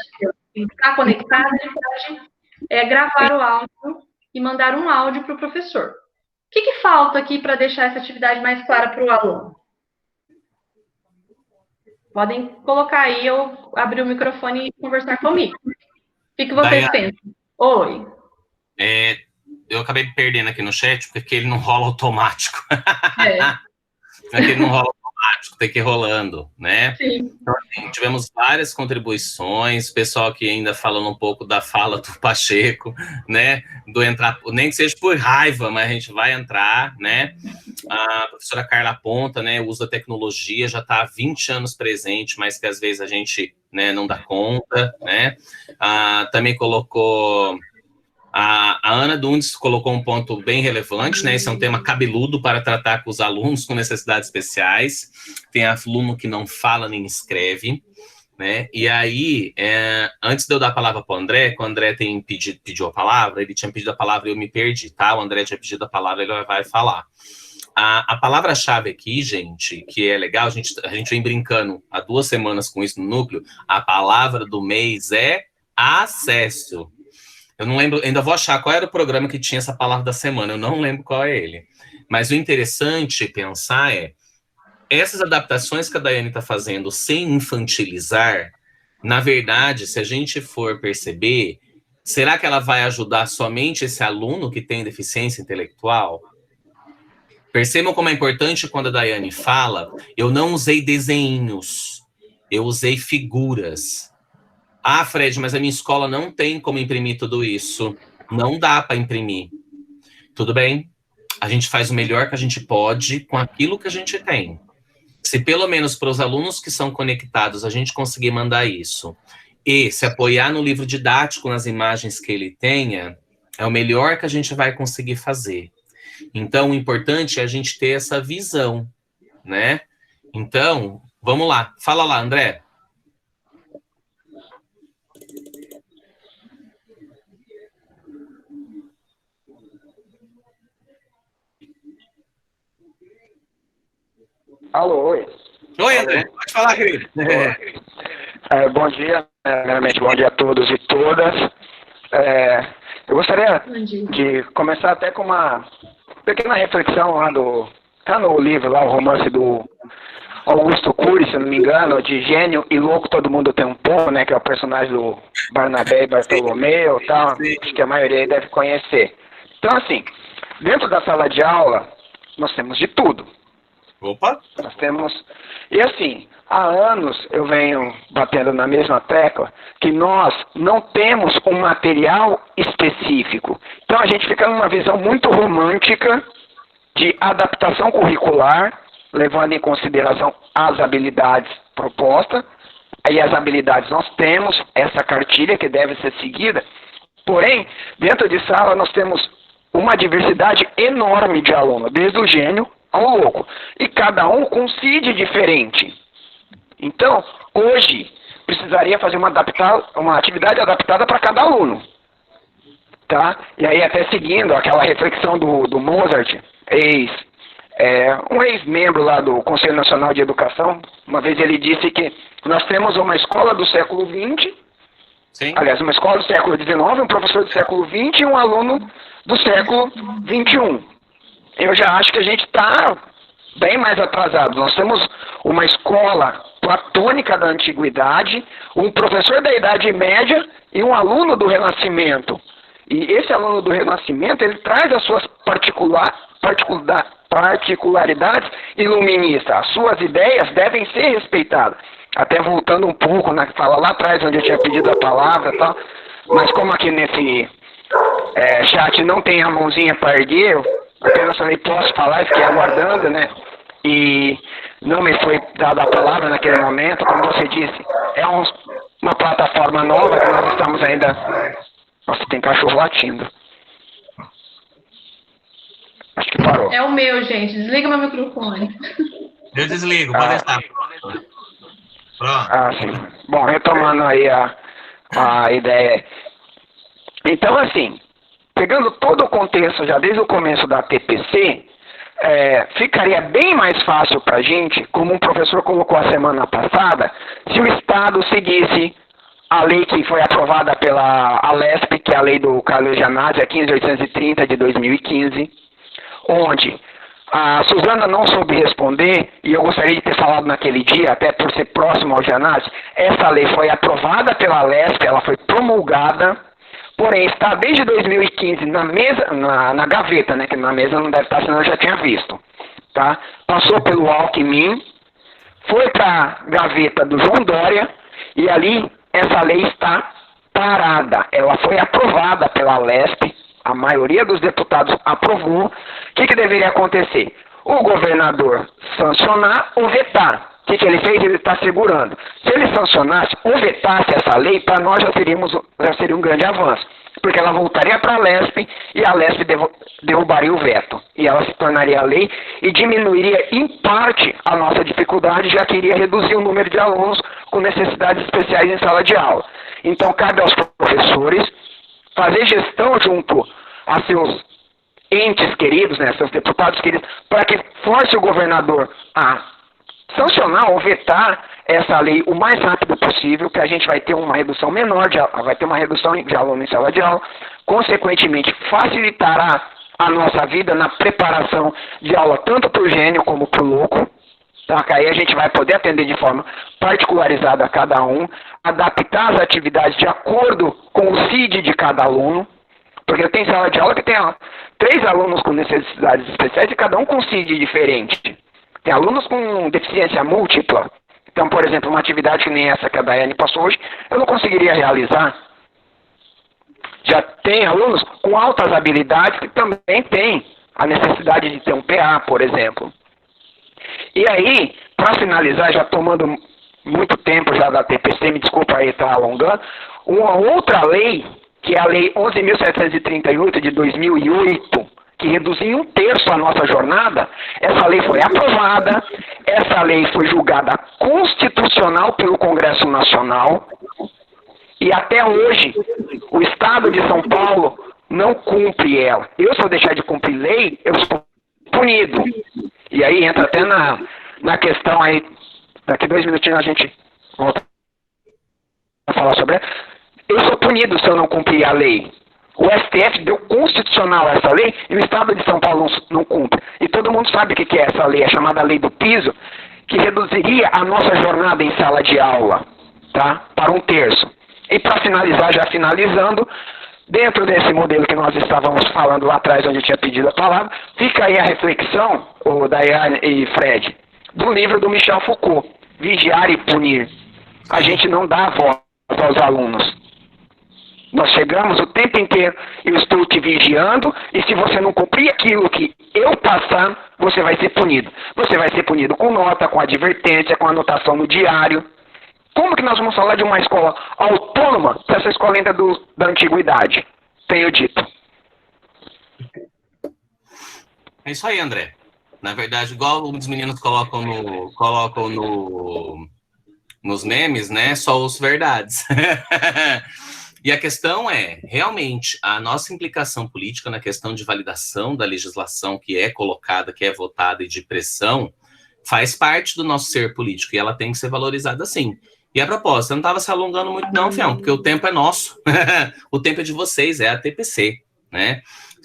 está conectado, ele pode gravar o áudio e mandar um áudio para o professor. O que falta aqui para deixar essa atividade mais clara para o aluno? Podem colocar aí, eu abrir o microfone e conversar comigo. O que vocês pensam? Oi.
Eu acabei perdendo aqui no chat, porque ele não rola automático. Aqui não rola automático, tem que ir rolando, né?
Sim.
Então, assim, tivemos várias contribuições, pessoal que ainda falando um pouco da fala do Pacheco, né? Do entrar, nem que seja por raiva, mas a gente vai entrar, né? A professora Carla Ponta, né? Usa tecnologia, já está há 20 anos presente, mas que às vezes a gente, né, não dá conta, né? Também colocou... A Ana Dundes colocou um ponto bem relevante, né? Esse é um tema cabeludo para tratar com os alunos com necessidades especiais. Tem aluno que não fala nem escreve, né? E aí, antes de eu dar a palavra para o André, que o André pediu a palavra, ele tinha pedido a palavra e eu me perdi, tá? O André tinha pedido a palavra, ele vai falar. A palavra-chave aqui, gente, que é legal, a gente vem brincando há 2 semanas com isso no núcleo, a palavra do mês é acesso. Eu não lembro, ainda vou achar qual era o programa que tinha essa palavra da semana, eu não lembro qual é ele. Mas o interessante pensar essas adaptações que a Daiane está fazendo sem infantilizar, na verdade, se a gente for perceber, será que ela vai ajudar somente esse aluno que tem deficiência intelectual? Percebam como é importante quando a Daiane fala, eu não usei desenhos, eu usei figuras. Ah, Fred, mas a minha escola não tem como imprimir tudo isso. Não dá para imprimir. Tudo bem? A gente faz o melhor que a gente pode com aquilo que a gente tem. Se pelo menos para os alunos que são conectados a gente conseguir mandar isso e se apoiar no livro didático, nas imagens que ele tenha, é o melhor que a gente vai conseguir fazer. Então, o importante é a gente ter essa visão, né? Então, vamos lá. Fala lá, André.
Alô, oi.
Oi, André. Pode falar, querido.
Bom dia, primeiramente, bom dia a todos e todas. Eu gostaria de começar até com uma pequena reflexão lá tá no livro, lá, o romance do Augusto Cury, se eu não me engano, de Gênio e Louco Todo Mundo Tem um Pouco, né, que é o personagem do Barnabé e Bartolomeu e tal, acho que a maioria aí deve conhecer. Então, assim, dentro da sala de aula, nós temos de tudo.
Opa!
Nós temos... E assim, há anos eu venho batendo na mesma tecla que nós não temos um material específico. Então a gente fica numa visão muito romântica de adaptação curricular, levando em consideração as habilidades propostas. Aí as habilidades nós temos, essa cartilha que deve ser seguida, porém, dentro de sala nós temos uma diversidade enorme de alunos, desde o gênio ao louco, e cada um com CID diferente. Então, hoje, precisaria fazer uma atividade adaptada para cada aluno. Tá? E aí, até seguindo aquela reflexão do Mozart, um ex-membro lá do Conselho Nacional de Educação, uma vez ele disse que nós temos uma escola do século XX,
Sim.
Aliás, uma escola do século XIX, um professor do século XX e um aluno do século XXI. Eu já acho que a gente está bem mais atrasado. Nós temos uma escola platônica da antiguidade, um professor da Idade Média e um aluno do Renascimento. E esse aluno do Renascimento, ele traz as suas particularidades iluministas. As suas ideias devem ser respeitadas. Até voltando um pouco na fala lá atrás, onde eu tinha pedido a palavra e tal, mas como aqui nesse chat não tem a mãozinha para erguer, eu apenas falei, posso falar, fiquei aguardando, né? E não me foi dada a palavra naquele momento, como você disse, é uma plataforma nova que nós estamos ainda... Nossa, tem cachorro latindo. Acho que parou.
É o meu, gente. Desliga meu microfone.
Eu desligo, pode deixar. Pronto.
Ah, sim. Bom, retomando aí a ideia. Então, assim, pegando todo o contexto já desde o começo da TPC, ficaria bem mais fácil para a gente, como um professor colocou a semana passada, se o Estado seguisse a lei que foi aprovada pela Alesp, que é a lei do Carlos Gianazzi, a 15.830 de 2015, onde a Suzana não soube responder, e eu gostaria de ter falado naquele dia, até por ser próximo ao Gianazzi, essa lei foi aprovada pela Alesp, ela foi promulgada, porém está desde 2015 na mesa, na gaveta, né, que na mesa não deve estar, senão eu já tinha visto, tá? Passou pelo Alckmin, foi para a gaveta do João Dória, e ali essa lei está parada. Ela foi aprovada pela Alesp, a maioria dos deputados aprovou. O que deveria acontecer? O governador sancionar ou vetar. O que ele fez? Ele está segurando. Se ele sancionasse ou vetasse essa lei, para nós já seria um grande avanço. Porque ela voltaria para a Alesp e a Alesp derrubaria o veto. E ela se tornaria lei e diminuiria em parte a nossa dificuldade, já que iria reduzir o número de alunos com necessidades especiais em sala de aula. Então cabe aos professores fazer gestão junto a seus entes queridos, né, seus deputados queridos, para que force o governador a sancionar ou vetar essa lei o mais rápido possível, que a gente vai ter uma redução menor, vai ter uma redução de aluno em sala de aula, consequentemente facilitará a nossa vida na preparação de aula, tanto para o gênio como para o louco, tá? Que aí a gente vai poder atender de forma particularizada a cada um, adaptar as atividades de acordo com o CID de cada aluno, porque tem sala de aula que tem 3 alunos com necessidades especiais e cada um com CID diferente. Tem alunos com deficiência múltipla. Então, por exemplo, uma atividade que nem essa que a Daiane passou hoje, eu não conseguiria realizar. Já tem alunos com altas habilidades que também têm a necessidade de ter um PA, por exemplo. E aí, para finalizar, já tomando muito tempo já da TPC, me desculpa aí estar alongando, uma outra lei, que é a Lei 11.738 de 2008, que reduziu em 1/3 a nossa jornada, essa lei foi aprovada, essa lei foi julgada constitucional pelo Congresso Nacional, e até hoje o Estado de São Paulo não cumpre ela. Eu, se eu deixar de cumprir lei, eu sou punido. E aí entra até na questão aí, daqui 2 minutinhos a gente volta a falar sobre ela. Eu sou punido se eu não cumprir a lei. O STF deu constitucional essa lei e o Estado de São Paulo não cumpre. E todo mundo sabe o que é essa lei, é chamada Lei do Piso, que reduziria a nossa jornada em sala de aula, tá? Para 1/3. E para finalizar, já finalizando, Dentro desse modelo que nós estávamos falando lá atrás, onde eu tinha pedido a palavra, fica aí a reflexão, o Daiane e Fred, do livro do Michel Foucault, Vigiar e Punir. A gente não dá voz aos alunos. Nós chegamos o tempo inteiro, eu estou te vigiando, e se você não cumprir aquilo que eu passando, você vai ser punido. Você vai ser punido com nota, com advertência, com anotação no diário. Como que nós vamos falar de uma escola autônoma se essa escola ainda da antiguidade? Tenho dito.
É isso aí, André. Na verdade, igual os meninos colocam nos memes, né? Só os verdades. E a questão é, realmente, a nossa implicação política na questão de validação da legislação que é colocada, que é votada e de pressão, faz parte do nosso ser político e ela tem que ser valorizada sim. E a propósito, eu não estava se alongando muito não, Fião, porque o tempo é nosso. O tempo é de vocês, é a TPC, né?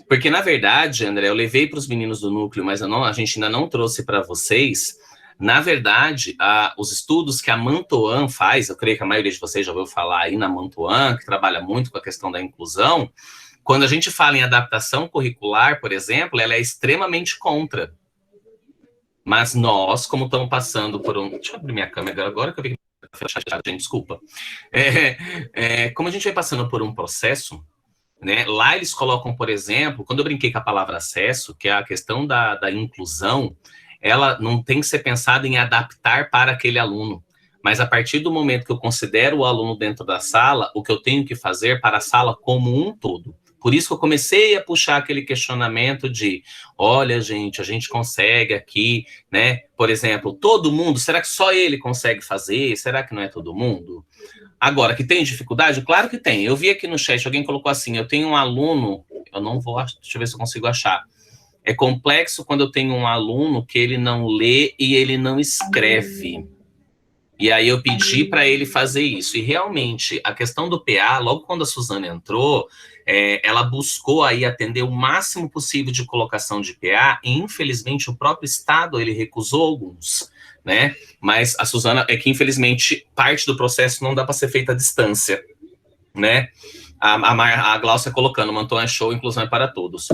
Porque, na verdade, André, eu levei para os meninos do núcleo, mas a gente ainda não trouxe para vocês. Na verdade, os estudos que a Mantoan faz, eu creio que a maioria de vocês já ouviu falar aí na Mantoan, que trabalha muito com a questão da inclusão, quando a gente fala em adaptação curricular, por exemplo, ela é extremamente contra. Mas nós, como estamos passando por um... Deixa eu abrir minha câmera agora, que eu vi que gente, desculpa. Como a gente vai passando por um processo, né, lá eles colocam, por exemplo, quando eu brinquei com a palavra acesso, que é a questão da inclusão, ela não tem que ser pensada em adaptar para aquele aluno, mas a partir do momento que eu considero o aluno dentro da sala, o que eu tenho que fazer para a sala como um todo. Por isso que eu comecei a puxar aquele questionamento de, olha, gente, a gente consegue aqui, né? Por exemplo, todo mundo, será que só ele consegue fazer? Será que não é todo mundo? Agora, que tem dificuldade? Claro que tem. Eu vi aqui no chat, alguém colocou assim, eu tenho um aluno, eu não vou, deixa eu ver se eu consigo achar. É complexo quando eu tenho um aluno que ele não lê e ele não escreve. E aí eu pedi para ele fazer isso. E realmente, a questão do PA, logo quando a Suzana entrou, ela buscou aí atender o máximo possível de colocação de PA, e infelizmente o próprio Estado, ele recusou alguns, né? Mas a Suzana, é que infelizmente parte do processo não dá para ser feita à distância, né? A Glaucia colocando, Mantoan é show, inclusão é para todos.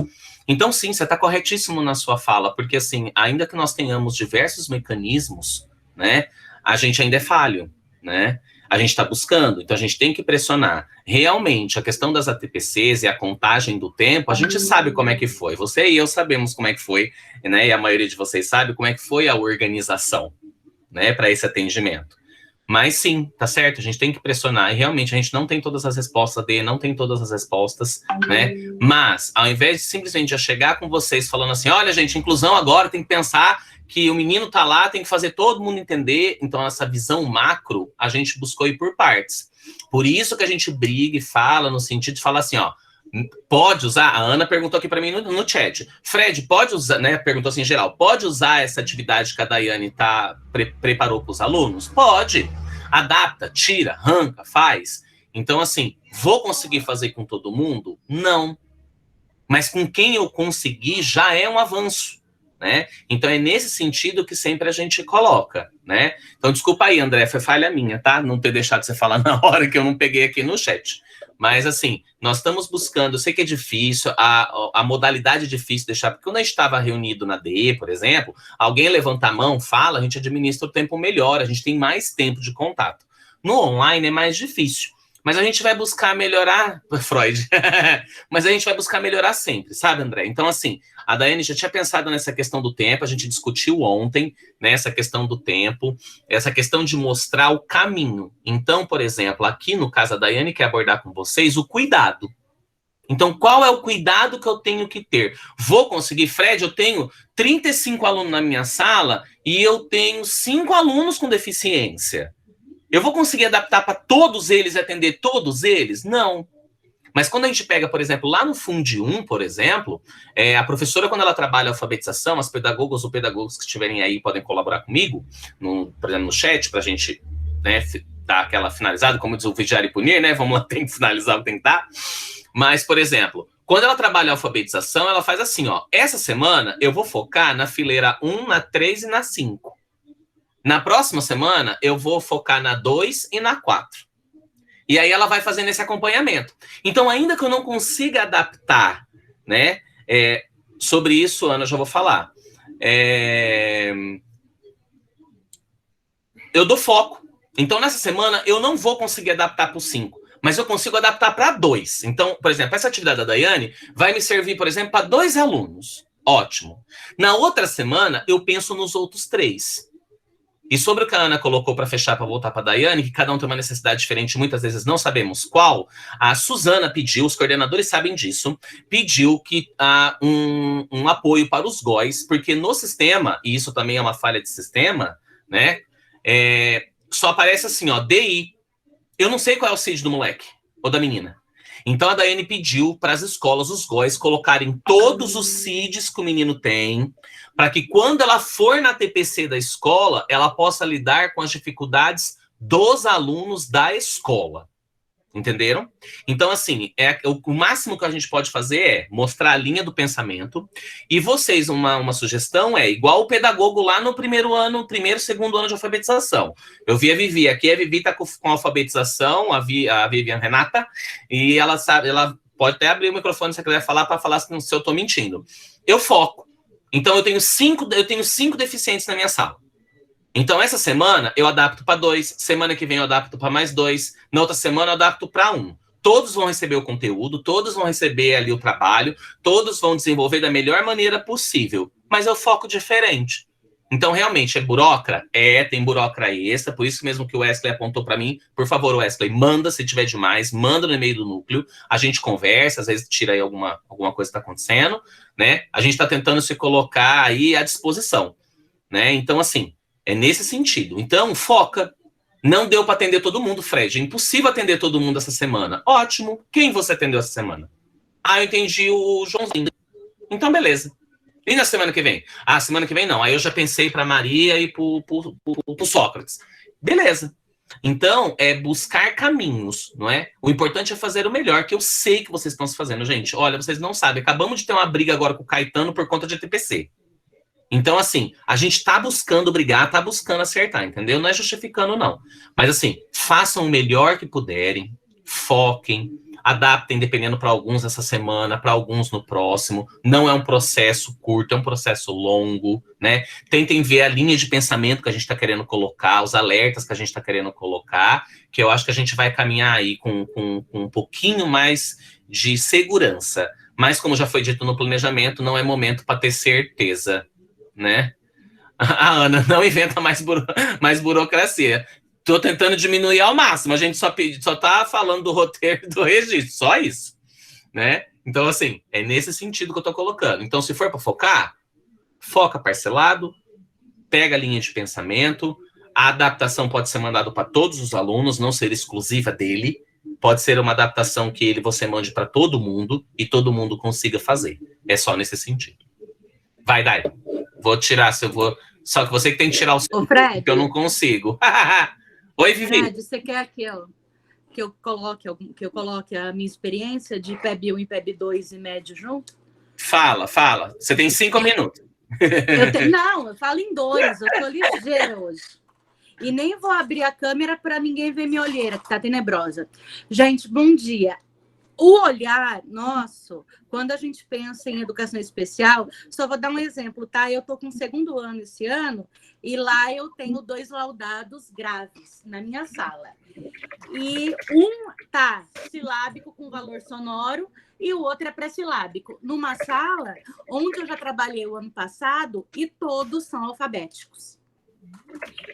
Então sim, você está corretíssimo na sua fala, porque assim, ainda que nós tenhamos diversos mecanismos, né? A gente ainda é falho, né? A gente está buscando, então a gente tem que pressionar. Realmente, a questão das ATPCs e a contagem do tempo, a gente sabe como é que foi. Você e eu sabemos como é que foi, né? E a maioria de vocês sabe como é que foi a organização, né? Para esse atendimento. Mas sim, tá certo, a gente tem que pressionar. E realmente, a gente não tem todas as respostas não tem todas as respostas, né? Mas, ao invés de simplesmente já chegar com vocês falando assim, olha, gente, inclusão agora tem que pensar que o menino tá lá, tem que fazer todo mundo entender. Então, essa visão macro, a gente buscou ir por partes. Por isso que a gente briga e fala no sentido de falar assim, ó, pode usar? A Ana perguntou aqui para mim no chat. Fred, pode usar, né? Perguntou assim em geral, pode usar essa atividade que a Daiane preparou para os alunos? Pode. Adapta, tira, arranca, faz. Então, assim, vou conseguir fazer com todo mundo? Não. Mas com quem eu conseguir já é um avanço. Né? Então é nesse sentido que sempre a gente coloca, né? Então desculpa aí, André, foi falha minha, tá? Não ter deixado você falar na hora que eu não peguei aqui no chat. Mas assim, nós estamos buscando, eu sei que é difícil, a modalidade é difícil deixar, porque quando a gente estava reunido na DE, por exemplo, alguém levanta a mão, fala, a gente administra o tempo melhor, a gente tem mais tempo de contato. No online é mais difícil. Mas a gente vai buscar melhorar, Freud, mas a gente vai buscar melhorar sempre, sabe, André? Então, assim, a Daiane já tinha pensado nessa questão do tempo, a gente discutiu ontem, né, essa questão do tempo, essa questão de mostrar o caminho. Então, por exemplo, aqui no caso, a Daiane quer abordar com vocês o cuidado. Então, qual é o cuidado que eu tenho que ter? Vou conseguir, Fred, eu tenho 35 alunos na minha sala e eu tenho 5 alunos com deficiência. Eu vou conseguir adaptar para todos eles e atender todos eles? Não. Mas quando a gente pega, por exemplo, lá no Fundi 1, por exemplo, a professora, quando ela trabalha a alfabetização, as pedagogas ou pedagogos que estiverem aí podem colaborar comigo, por exemplo, no chat, para a gente, né, dar aquela finalizada, como diz o Vigiar e Punir, né? Vamos lá, tem que finalizar, tentar. Mas, por exemplo, quando ela trabalha a alfabetização, ela faz assim, ó, essa semana eu vou focar na fileira 1, na 3 e na 5. Na próxima semana, eu vou focar na 2 e na 4. E aí ela vai fazendo esse acompanhamento. Então, ainda que eu não consiga adaptar, né? Sobre isso, Ana, eu já vou falar. Eu dou foco. Então, nessa semana, eu não vou conseguir adaptar para o 5, mas eu consigo adaptar para 2. Então, por exemplo, essa atividade da Daiane vai me servir, por exemplo, para 2 alunos. Ótimo. Na outra semana, eu penso nos outros 3. E sobre o que a Ana colocou para fechar, para voltar para a Daiane, que cada um tem uma necessidade diferente, muitas vezes não sabemos qual, a Suzana pediu, os coordenadores sabem disso, pediu que um apoio para os GOIs, porque no sistema, e isso também é uma falha de sistema, né? Só aparece assim, ó, DI. Eu não sei qual é o CID do moleque ou da menina. Então a Daiane pediu para as escolas, os GOIs, colocarem todos os CIDs que o menino tem, para que quando ela for na TPC da escola, ela possa lidar com as dificuldades dos alunos da escola. Entenderam? Então, assim, o máximo que a gente pode fazer é mostrar a linha do pensamento. E vocês, uma sugestão igual o pedagogo lá no primeiro, segundo ano de alfabetização. Eu vi a Vivi, aqui a Vivi está com alfabetização, a Vivian Renata, e ela sabe, ela pode até abrir o microfone se você quiser falar, para falar se eu estou mentindo. Eu foco. Então, eu tenho cinco deficientes na minha sala. Então, essa semana, eu adapto para 2. Semana que vem, eu adapto para mais 2. Na outra semana, eu adapto para 1. Todos vão receber o conteúdo, todos vão receber ali o trabalho, todos vão desenvolver da melhor maneira possível. Mas eu foco diferente. Então, realmente, é burocra? Tem burocra extra. Por isso mesmo que o Wesley apontou para mim. Por favor, Wesley, manda se tiver demais. Manda no e-mail do núcleo. A gente conversa, às vezes tira aí alguma coisa que está acontecendo, né? A gente está tentando se colocar aí à disposição, né? Então, assim, é nesse sentido. Então, foca. Não deu para atender todo mundo, Fred. É impossível atender todo mundo essa semana. Ótimo. Quem você atendeu essa semana? Eu entendi o Joãozinho. Então, beleza. E na semana que vem? Semana que vem não. Aí eu já pensei para Maria e para Sócrates. Beleza. Então, é buscar caminhos, não é? O importante é fazer o melhor, que eu sei que vocês estão se fazendo. Gente, olha, vocês não sabem. Acabamos de ter uma briga agora com o Caetano por conta de TPC. Então, assim, a gente tá buscando brigar, tá buscando acertar, entendeu? Não é justificando, não. Mas, assim, façam o melhor que puderem, foquem, adaptem, dependendo para alguns essa semana, para alguns no próximo. Não é um processo curto, é um processo longo, né? Tentem ver a linha de pensamento que a gente está querendo colocar, os alertas que a gente está querendo colocar, que eu acho que a gente vai caminhar aí com um pouquinho mais de segurança. Mas, como já foi dito no planejamento, não é momento para ter certeza, né? A Ana não inventa mais burocracia. Tô tentando diminuir ao máximo. A gente só tá falando do roteiro do registro, só isso, né? Então, assim, é nesse sentido que eu tô colocando. Então, se for para focar, foca parcelado, pega a linha de pensamento. A adaptação pode ser mandada para todos os alunos, não ser exclusiva dele. Pode ser uma adaptação que você mande para todo mundo e todo mundo consiga fazer. É só nesse sentido. Vai, Dai. Vou tirar, só que você que tem que tirar o seu, porque eu não consigo. Oi, Vivi.
Fred, você quer que eu coloque a minha experiência de PEB 1 e PEB 2 e médio junto?
Fala. Você tem 5 minutos.
Não, eu falo em 2. Eu tô ligeira hoje. E nem vou abrir a câmera para ninguém ver minha olheira, que tá tenebrosa. Gente, bom dia. O olhar nosso, quando a gente pensa em educação especial, só vou dar um exemplo, tá? Eu estou com o 2º ano esse ano e lá eu tenho 2 laudados graves na minha sala. E um tá silábico com valor sonoro e o outro é pré-silábico. Numa sala onde eu já trabalhei o ano passado e todos são alfabéticos.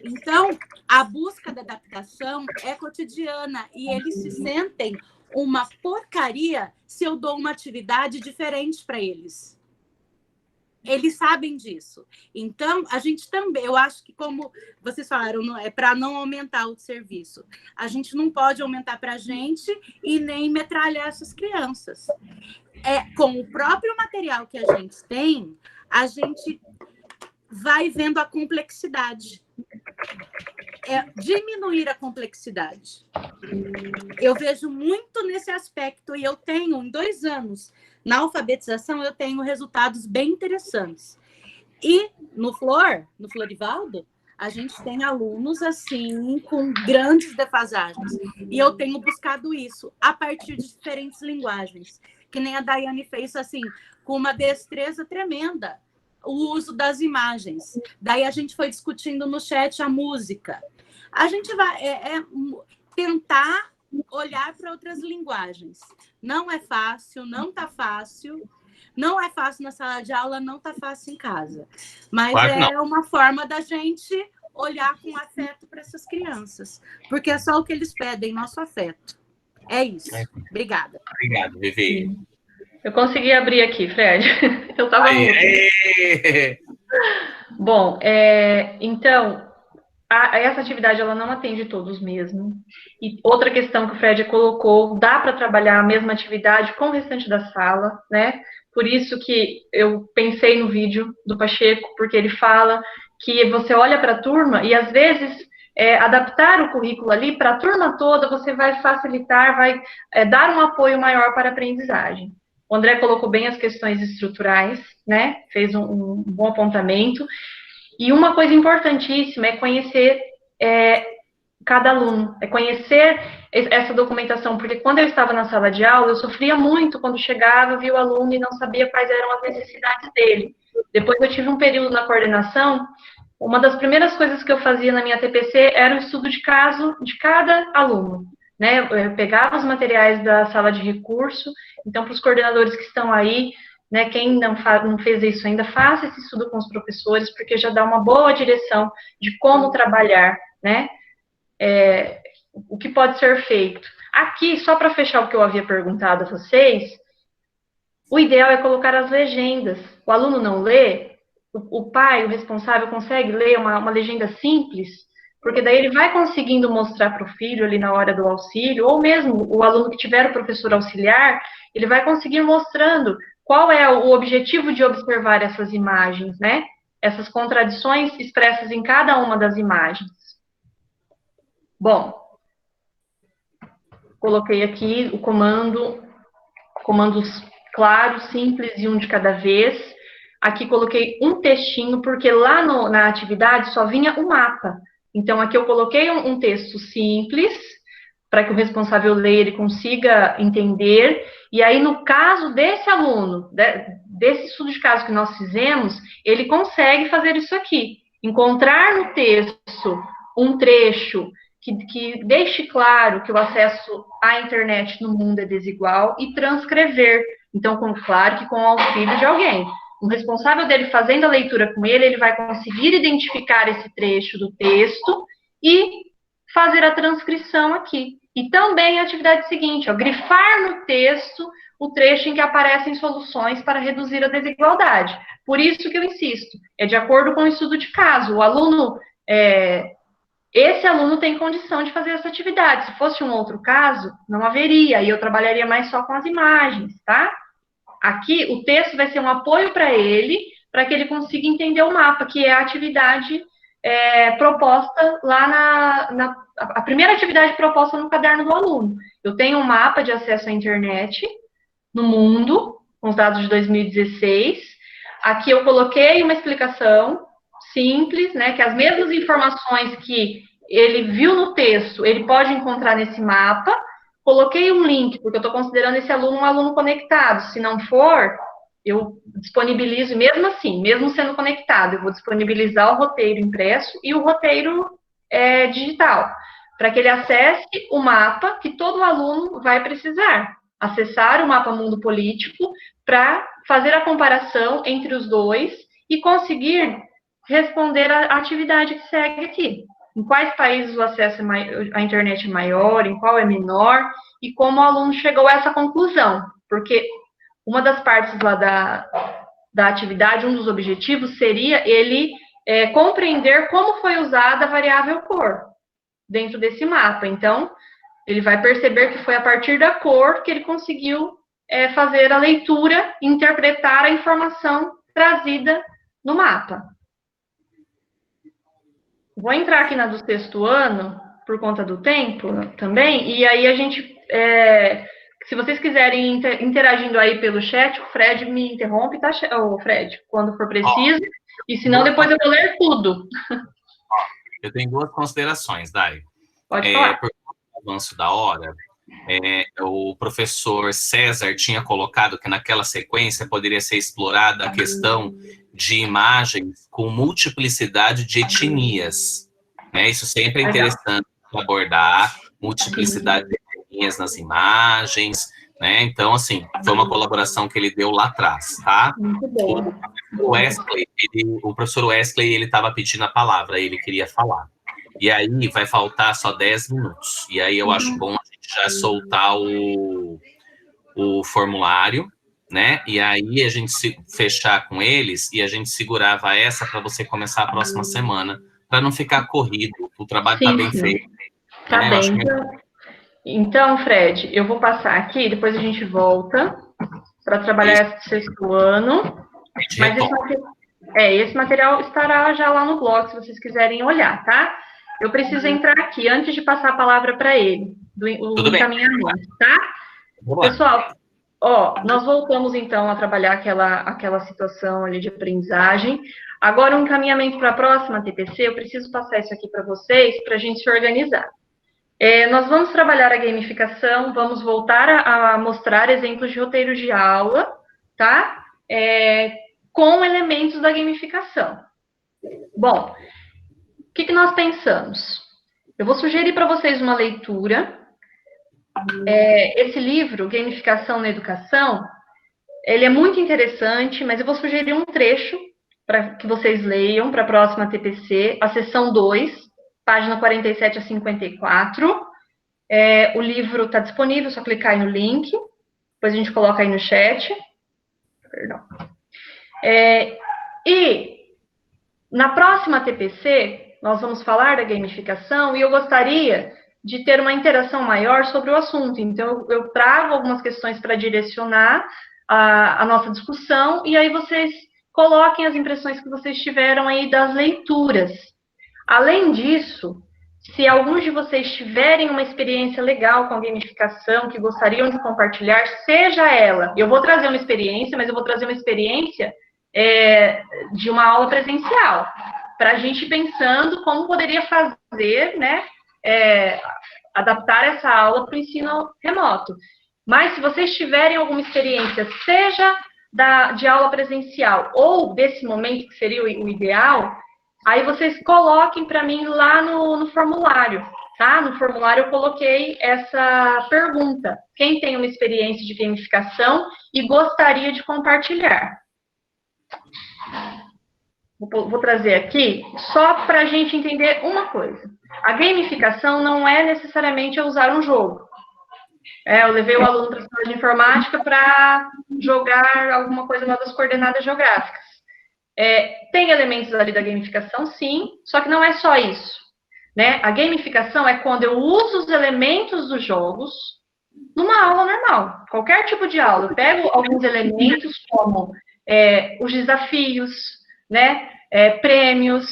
Então, a busca da adaptação é cotidiana e eles se sentem uma porcaria se eu dou uma atividade diferente para eles. Eles sabem disso. Então, a gente também, eu acho que, como vocês falaram, é para não aumentar o serviço. A gente não pode aumentar para a gente e nem metralhar essas crianças. Com o próprio material que a gente tem, a gente vai vendo a complexidade. Diminuir a complexidade. Eu vejo muito nesse aspecto e eu tenho, em 2 anos, na alfabetização, eu tenho resultados bem interessantes. E no Florivaldo, A gente tem alunos, assim, com grandes defasagens. E eu tenho buscado isso a partir de diferentes linguagens. Que nem a Daiane fez, assim, com uma destreza tremenda. O uso das imagens. Daí a gente foi discutindo no chat a música. A gente vai tentar olhar para outras linguagens. Não é fácil, não está fácil. Não é fácil na sala de aula, não está fácil em casa. Mas claro, uma forma da gente olhar com afeto para essas crianças. Porque é só o que eles pedem, nosso afeto. É isso. Obrigada.
Obrigado, Vivi.
Eu consegui abrir aqui, Fred. Eu estava Bom, então, essa atividade ela não atende todos mesmo. E outra questão que o Fred colocou, dá para trabalhar a mesma atividade com o restante da sala, né? Por isso que eu pensei no vídeo do Pacheco, porque ele fala que você olha para a turma e, às vezes, adaptar o currículo ali para a turma toda, você vai facilitar, vai dar um apoio maior para a aprendizagem. O André colocou bem as questões estruturais, né? Fez um bom apontamento. E uma coisa importantíssima é conhecer cada aluno, é conhecer essa documentação, porque quando eu estava na sala de aula, eu sofria muito quando chegava, via o aluno e não sabia quais eram as necessidades dele. Depois eu tive um período na coordenação, uma das primeiras coisas que eu fazia na minha TPC era o estudo de caso de cada aluno, né? Eu pegava os materiais da sala de recurso, então para os coordenadores que estão aí, né, quem não fez isso ainda, faça esse estudo com os professores, porque já dá uma boa direção de como trabalhar, né? O que pode ser feito. Aqui, só para fechar o que eu havia perguntado a vocês, o ideal é colocar as legendas. O aluno não lê, o pai, o responsável, consegue ler uma legenda simples, porque daí ele vai conseguindo mostrar para o filho ali na hora do auxílio, ou mesmo o aluno que tiver o professor auxiliar, ele vai conseguir mostrando qual é o objetivo de observar essas imagens, né? Essas contradições expressas em cada uma das imagens. Bom, coloquei aqui o comandos claros, simples e um de cada vez. Aqui coloquei um textinho, porque lá na atividade só vinha o mapa. Então, aqui eu coloquei um texto simples, para que o responsável leia, ele consiga entender. E aí, no caso desse aluno, desse estudo de caso que nós fizemos, ele consegue fazer isso aqui. Encontrar no texto um trecho que deixe claro que o acesso à internet no mundo é desigual e transcrever. Então, claro que com o auxílio de alguém. O responsável dele fazendo a leitura com ele, ele vai conseguir identificar esse trecho do texto e fazer a transcrição aqui. E também a atividade seguinte, grifar no texto o trecho em que aparecem soluções para reduzir a desigualdade. Por isso que eu insisto, é de acordo com o estudo de caso. O aluno, esse aluno tem condição de fazer essa atividade. Se fosse um outro caso, não haveria, e eu trabalharia mais só com as imagens, tá? Aqui, o texto vai ser um apoio para ele consiga entender o mapa, que é a atividade proposta lá a primeira atividade proposta no caderno do aluno. Eu tenho um mapa de acesso à internet no mundo, com os dados de 2016. Aqui eu coloquei uma explicação simples, né, que as mesmas informações que ele viu no texto, ele pode encontrar nesse mapa. Coloquei um link, porque eu estou considerando esse aluno um aluno conectado. Se não for, eu disponibilizo, mesmo assim, mesmo sendo conectado, eu vou disponibilizar o roteiro impresso e o roteiro digital, para que ele acesse o mapa que todo aluno vai precisar. Acessar o mapa mundo político para fazer a comparação entre os dois e conseguir responder à atividade que segue aqui. Em quais países o acesso à internet é maior, em qual é menor, e como o aluno chegou a essa conclusão. Porque uma das partes lá da atividade, um dos objetivos, seria ele compreender como foi usada a variável cor dentro desse mapa. Então, ele vai perceber que foi a partir da cor que ele conseguiu fazer a leitura e interpretar a informação trazida no mapa. Vou entrar aqui na do sexto ano, por conta do tempo também, e aí a gente, se vocês quiserem interagindo aí pelo chat, o Fred me interrompe, tá, Fred, quando for preciso, e senão depois eu vou ler tudo.
Eu tenho duas considerações, Dai.
Pode falar.
Por avanço da hora, o professor César tinha colocado que naquela sequência poderia ser explorada a questão de imagens com multiplicidade de etnias. Né? Isso sempre é interessante abordar, multiplicidade de etnias nas imagens, né? Então, assim, foi uma colaboração que ele deu lá atrás, tá?
Muito bom.
O professor Wesley, ele estava pedindo a palavra, ele queria falar. E aí vai faltar só 10 minutos. E aí eu acho bom a gente já soltar o formulário, né? E aí a gente se fechar com eles e a gente segurava essa para você começar a próxima semana, para não ficar corrido. O trabalho está bem feito.
Tá bem. Então, Fred, eu vou passar aqui, depois a gente volta para trabalhar esse 6º ano. Mas esse material estará já lá no blog, se vocês quiserem olhar, tá? Eu preciso entrar aqui, antes de passar a palavra para ele, o encaminhamento, tá? Pessoal, nós voltamos, então, a trabalhar aquela situação ali de aprendizagem. Agora, um encaminhamento para a próxima TPC, eu preciso passar isso aqui para vocês, para a gente se organizar. Nós vamos trabalhar a gamificação, vamos voltar a mostrar exemplos de roteiros de aula, tá? Com elementos da gamificação. Bom, o que nós pensamos? Eu vou sugerir para vocês uma leitura. Esse livro, Gamificação na Educação, ele é muito interessante, mas eu vou sugerir um trecho para que vocês leiam para a próxima TPC, a seção 2, página 47 a 54. O livro está disponível, é só clicar aí no link, depois a gente coloca aí no chat. Perdão. E na próxima TPC, nós vamos falar da gamificação e eu gostaria de ter uma interação maior sobre o assunto. Então, eu trago algumas questões para direcionar a nossa discussão e aí vocês coloquem as impressões que vocês tiveram aí das leituras. Além disso, se alguns de vocês tiverem uma experiência legal com a gamificação, que gostariam de compartilhar, seja ela, eu vou trazer uma experiência, mas eu vou trazer uma experiência de uma aula presencial, para a gente ir pensando como poderia fazer, né, adaptar essa aula para o ensino remoto. Mas se vocês tiverem alguma experiência, seja de aula presencial ou desse momento, que seria o ideal, aí vocês coloquem para mim lá no formulário, tá? No formulário eu coloquei essa pergunta. Quem tem uma experiência de gamificação e gostaria de compartilhar? Vou trazer aqui só para a gente entender uma coisa. A gamificação não é necessariamente usar um jogo. Eu levei o aluno para a sala de informática para jogar alguma coisa lá das coordenadas geográficas. Tem elementos ali da gamificação, sim, só que não é só isso. Né? A gamificação é quando eu uso os elementos dos jogos numa aula normal. Qualquer tipo de aula. Eu pego alguns elementos como os desafios, né? Prêmios,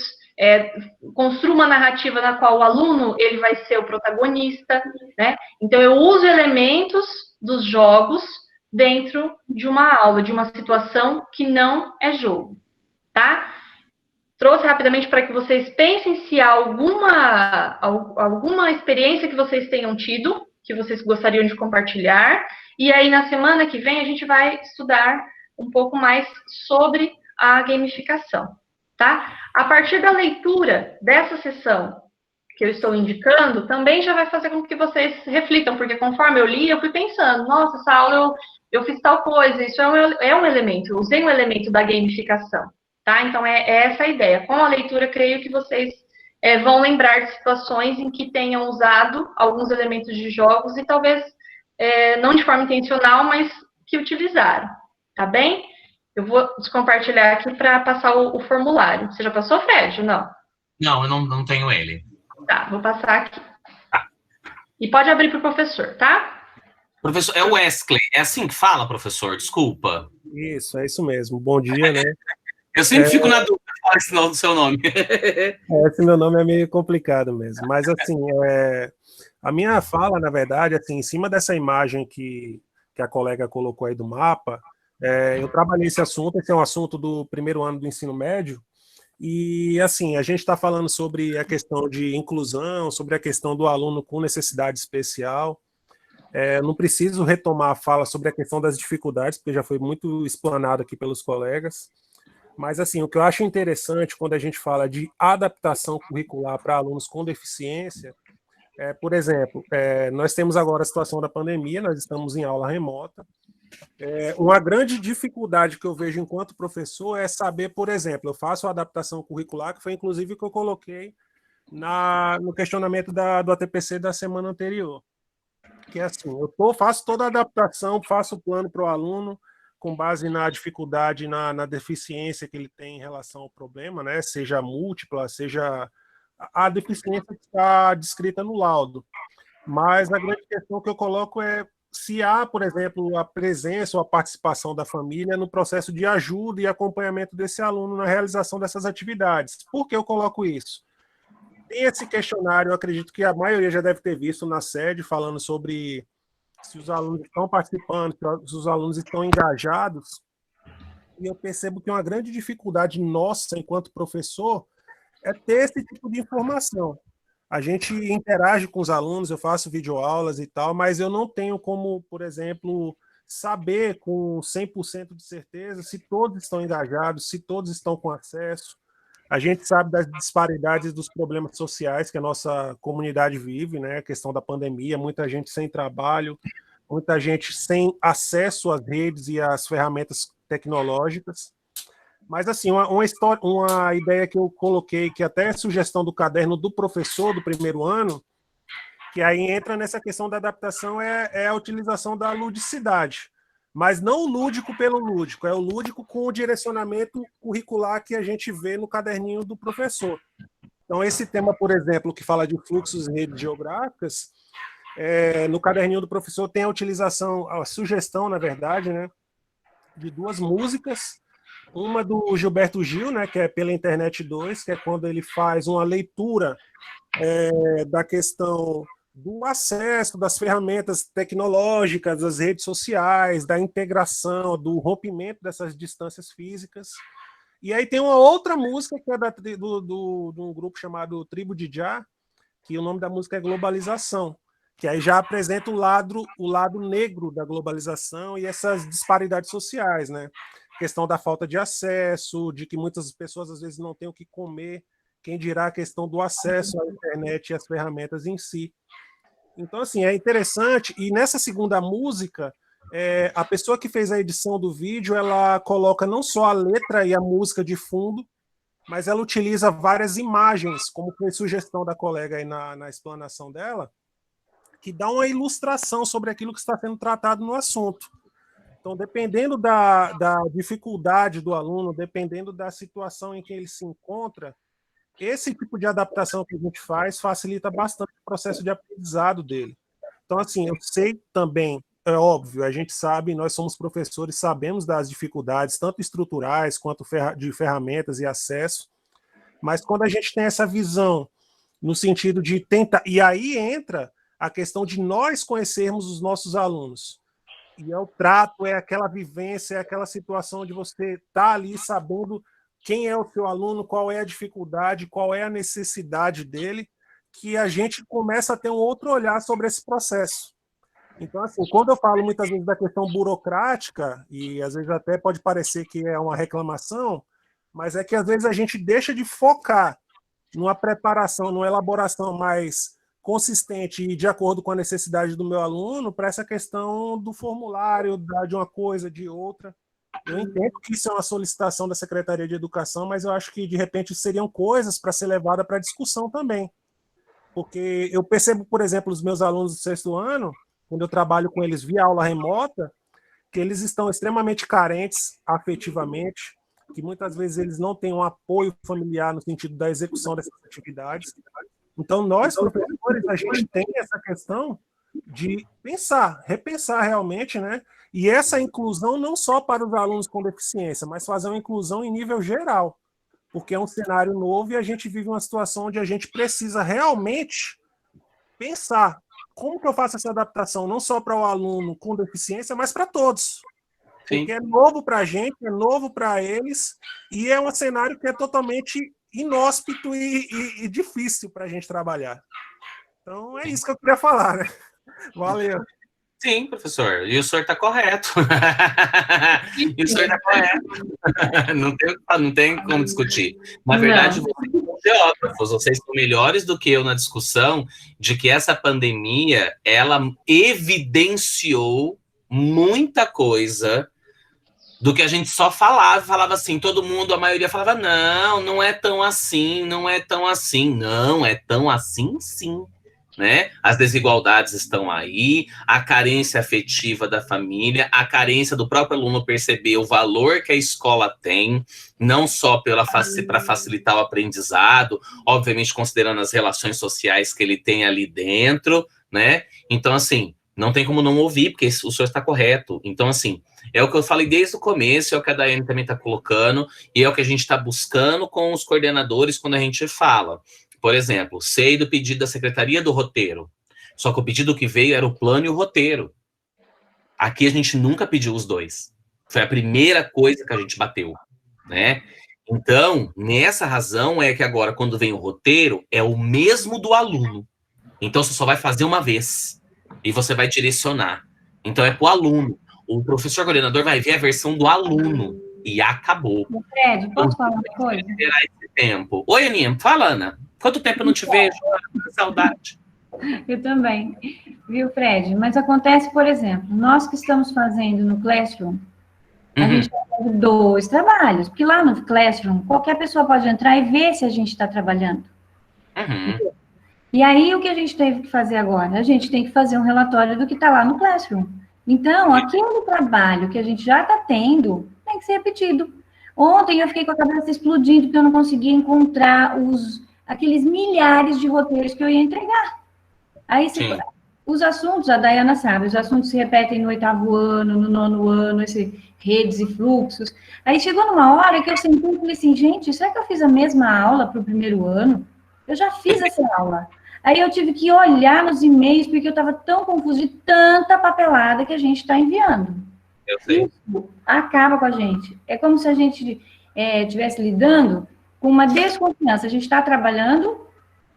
construo uma narrativa na qual o aluno ele vai ser o protagonista, né? Então, eu uso elementos dos jogos dentro de uma aula, de uma situação que não é jogo, tá? Trouxe rapidamente para que vocês pensem se há alguma experiência que vocês tenham tido, que vocês gostariam de compartilhar, e aí na semana que vem a gente vai estudar um pouco mais sobre a gamificação, tá? A partir da leitura dessa sessão que eu estou indicando, também já vai fazer com que vocês reflitam, porque conforme eu li, eu fui pensando, nossa, essa aula eu fiz tal coisa, isso é um elemento, eu usei um elemento da gamificação, tá? Então, é essa a ideia. Com a leitura, creio que vocês vão lembrar de situações em que tenham usado alguns elementos de jogos e talvez não de forma intencional, mas que utilizaram, tá bem? Eu vou descompartilhar aqui para passar o formulário. Você já passou, Fred, ou não?
Não, eu não tenho ele.
Tá, vou passar aqui. Tá. E pode abrir para o professor, tá?
Professor, é o Wesley. É assim que fala, professor? Desculpa.
Isso, é isso mesmo. Bom dia, né?
Eu sempre fico na dúvida do seu nome.
Esse meu nome é meio complicado mesmo. Mas, assim, a minha fala, na verdade, assim, em cima dessa imagem que a colega colocou aí do mapa, eu trabalhei esse assunto é um assunto do primeiro ano do ensino médio, E, assim, a gente está falando sobre a questão de inclusão, sobre a questão do aluno com necessidade especial. Não preciso retomar a fala sobre a questão das dificuldades, porque já foi muito explanado aqui pelos colegas. Mas, assim, o que eu acho interessante quando a gente fala de adaptação curricular para alunos com deficiência, por exemplo, nós temos agora a situação da pandemia, nós estamos em aula remota. Uma grande dificuldade que eu vejo enquanto professor é saber, por exemplo, eu faço a adaptação curricular, que foi inclusive o que eu coloquei no questionamento do ATPC da semana anterior. Que é assim, eu faço toda a adaptação, faço o plano para o aluno, com base na dificuldade, na deficiência que ele tem em relação ao problema, né? Seja múltipla, seja a deficiência que está descrita no laudo. Mas a grande questão que eu coloco é se há, por exemplo, a presença ou a participação da família no processo de ajuda e acompanhamento desse aluno na realização dessas atividades. Por que eu coloco isso? Tem esse questionário, eu acredito que a maioria já deve ter visto na sede, falando sobre se os alunos estão participando, se os alunos estão engajados, e eu percebo que uma grande dificuldade nossa, enquanto professor, é ter esse tipo de informação. A gente interage com os alunos, eu faço videoaulas e tal, mas eu não tenho como, por exemplo, saber com 100% de certeza se todos estão engajados, se todos estão com acesso. A gente sabe das disparidades dos problemas sociais que a nossa comunidade vive, né? A questão da pandemia, muita gente sem trabalho, muita gente sem acesso às redes e às ferramentas tecnológicas. Mas, assim, uma ideia que eu coloquei, que até é sugestão do caderno do professor do primeiro ano, que aí entra nessa questão da adaptação, é a utilização da ludicidade. Mas não o lúdico pelo lúdico, é o lúdico com o direcionamento curricular que a gente vê no caderninho do professor. Então, esse tema, por exemplo, que fala de fluxos e redes geográficas, no caderninho do professor tem a utilização, a sugestão, na verdade, né, de 2 músicas, uma do Gilberto Gil, né, que é Pela Internet 2, que é quando ele faz uma leitura da questão do acesso, das ferramentas tecnológicas, das redes sociais, da integração, do rompimento dessas distâncias físicas. E aí tem uma outra música que é de um grupo chamado Tribo de Jah, que o nome da música é Globalização, que aí já apresenta o lado negro da globalização e essas disparidades sociais, né? A questão da falta de acesso, de que muitas pessoas às vezes não têm o que comer, quem dirá a questão do acesso à internet e às ferramentas em si. Então, assim, é interessante, e nessa segunda música, a pessoa que fez a edição do vídeo, ela coloca não só a letra e a música de fundo, mas ela utiliza várias imagens, como foi sugestão da colega aí na explanação dela, que dá uma ilustração sobre aquilo que está sendo tratado no assunto. Então, dependendo da dificuldade do aluno, dependendo da situação em que ele se encontra, esse tipo de adaptação que a gente faz facilita bastante o processo de aprendizado dele. Então, assim, eu sei também, é óbvio, a gente sabe, nós somos professores, sabemos das dificuldades, tanto estruturais quanto de ferramentas e acesso, mas quando a gente tem essa visão no sentido de tentar... E aí entra a questão de nós conhecermos os nossos alunos. E é o trato, é aquela vivência, é aquela situação de você estar ali sabendo quem é o seu aluno, qual é a dificuldade, qual é a necessidade dele, que a gente começa a ter um outro olhar sobre esse processo. Então, assim, quando eu falo muitas vezes da questão burocrática, e às vezes até pode parecer que é uma reclamação, mas é que às vezes a gente deixa de focar numa preparação, numa elaboração mais consistente e de acordo com a necessidade do meu aluno para essa questão do formulário, de uma coisa, de outra. Eu entendo que isso é uma solicitação da Secretaria de Educação, mas eu acho que, de repente, seriam coisas para ser levada para discussão também. Porque eu percebo, por exemplo, os meus alunos do 6º ano, quando eu trabalho com eles via aula remota, que eles estão extremamente carentes afetivamente, que muitas vezes eles não têm um apoio familiar no sentido da execução dessas atividades. Então, nós, professores, a gente tem essa questão de repensar realmente, né? E essa inclusão não só para os alunos com deficiência, mas fazer uma inclusão em nível geral, porque é um cenário novo e a gente vive uma situação onde a gente precisa realmente pensar como que eu faço essa adaptação, não só para o aluno com deficiência, mas para todos. Porque é novo para a gente, é novo para eles, e é um cenário que é totalmente inóspito e difícil para a gente trabalhar. Então, é isso que eu queria falar, né? Valeu.
Sim, professor, e o senhor está correto. E o senhor está correto. Não tem como discutir. Na verdade, vocês são geógrafos, vocês são melhores do que eu na discussão de que essa pandemia, ela evidenciou muita coisa do que a gente só falava assim, todo mundo, a maioria falava, não é tão assim, não é tão assim. Não, é tão assim, sim. Né? As desigualdades estão aí, a carência afetiva da família, a carência do próprio aluno perceber o valor que a escola tem, não só para facilitar o aprendizado, obviamente considerando as relações sociais que ele tem ali dentro, né? Então, assim, não tem como não ouvir, porque o senhor está correto. Então, assim, é o que eu falei desde o começo, é o que a Daiane também está colocando, e é o que a gente está buscando com os coordenadores quando a gente fala. Por exemplo, sei do pedido da Secretaria do Roteiro, só que o pedido que veio era o plano e o roteiro. Aqui a gente nunca pediu os dois. Foi a primeira coisa que a gente bateu, né? Então, nessa razão é que agora, quando vem o roteiro, é o mesmo do aluno. Então, você só vai fazer uma vez e você vai direcionar. Então, é para o aluno. O professor coordenador vai ver a versão do aluno e acabou.
Fred, posso falar uma coisa?
Esse tempo. Oi, Aninha, fala, Ana. Quanto tempo eu não te vejo? Saudade.
Eu também. Viu, Fred? Mas acontece, por exemplo, nós que estamos fazendo no Classroom, a gente está fazendo 2 trabalhos, porque lá no Classroom, qualquer pessoa pode entrar e ver se a gente está trabalhando.
Uhum.
E aí, o que a gente teve que fazer agora? A gente tem que fazer um relatório do que está lá no Classroom. Então, aquele trabalho que a gente já está tendo, tem que ser repetido. Ontem eu fiquei com a cabeça explodindo, porque eu não conseguia encontrar aqueles milhares de roteiros que eu ia entregar. Aí, os assuntos, a Daiana sabe, os assuntos se repetem no 8º ano, no 9º ano, redes e fluxos. Aí chegou numa hora que eu sentei e falei assim, gente, será que eu fiz a mesma aula para o 1º ano? Eu já fiz essa aula. Aí eu tive que olhar nos e-mails, porque eu estava tão confusa de tanta papelada que a gente está enviando.
Eu sei.
Isso acaba com a gente. É como se a gente estivesse lidando com uma desconfiança. A gente está trabalhando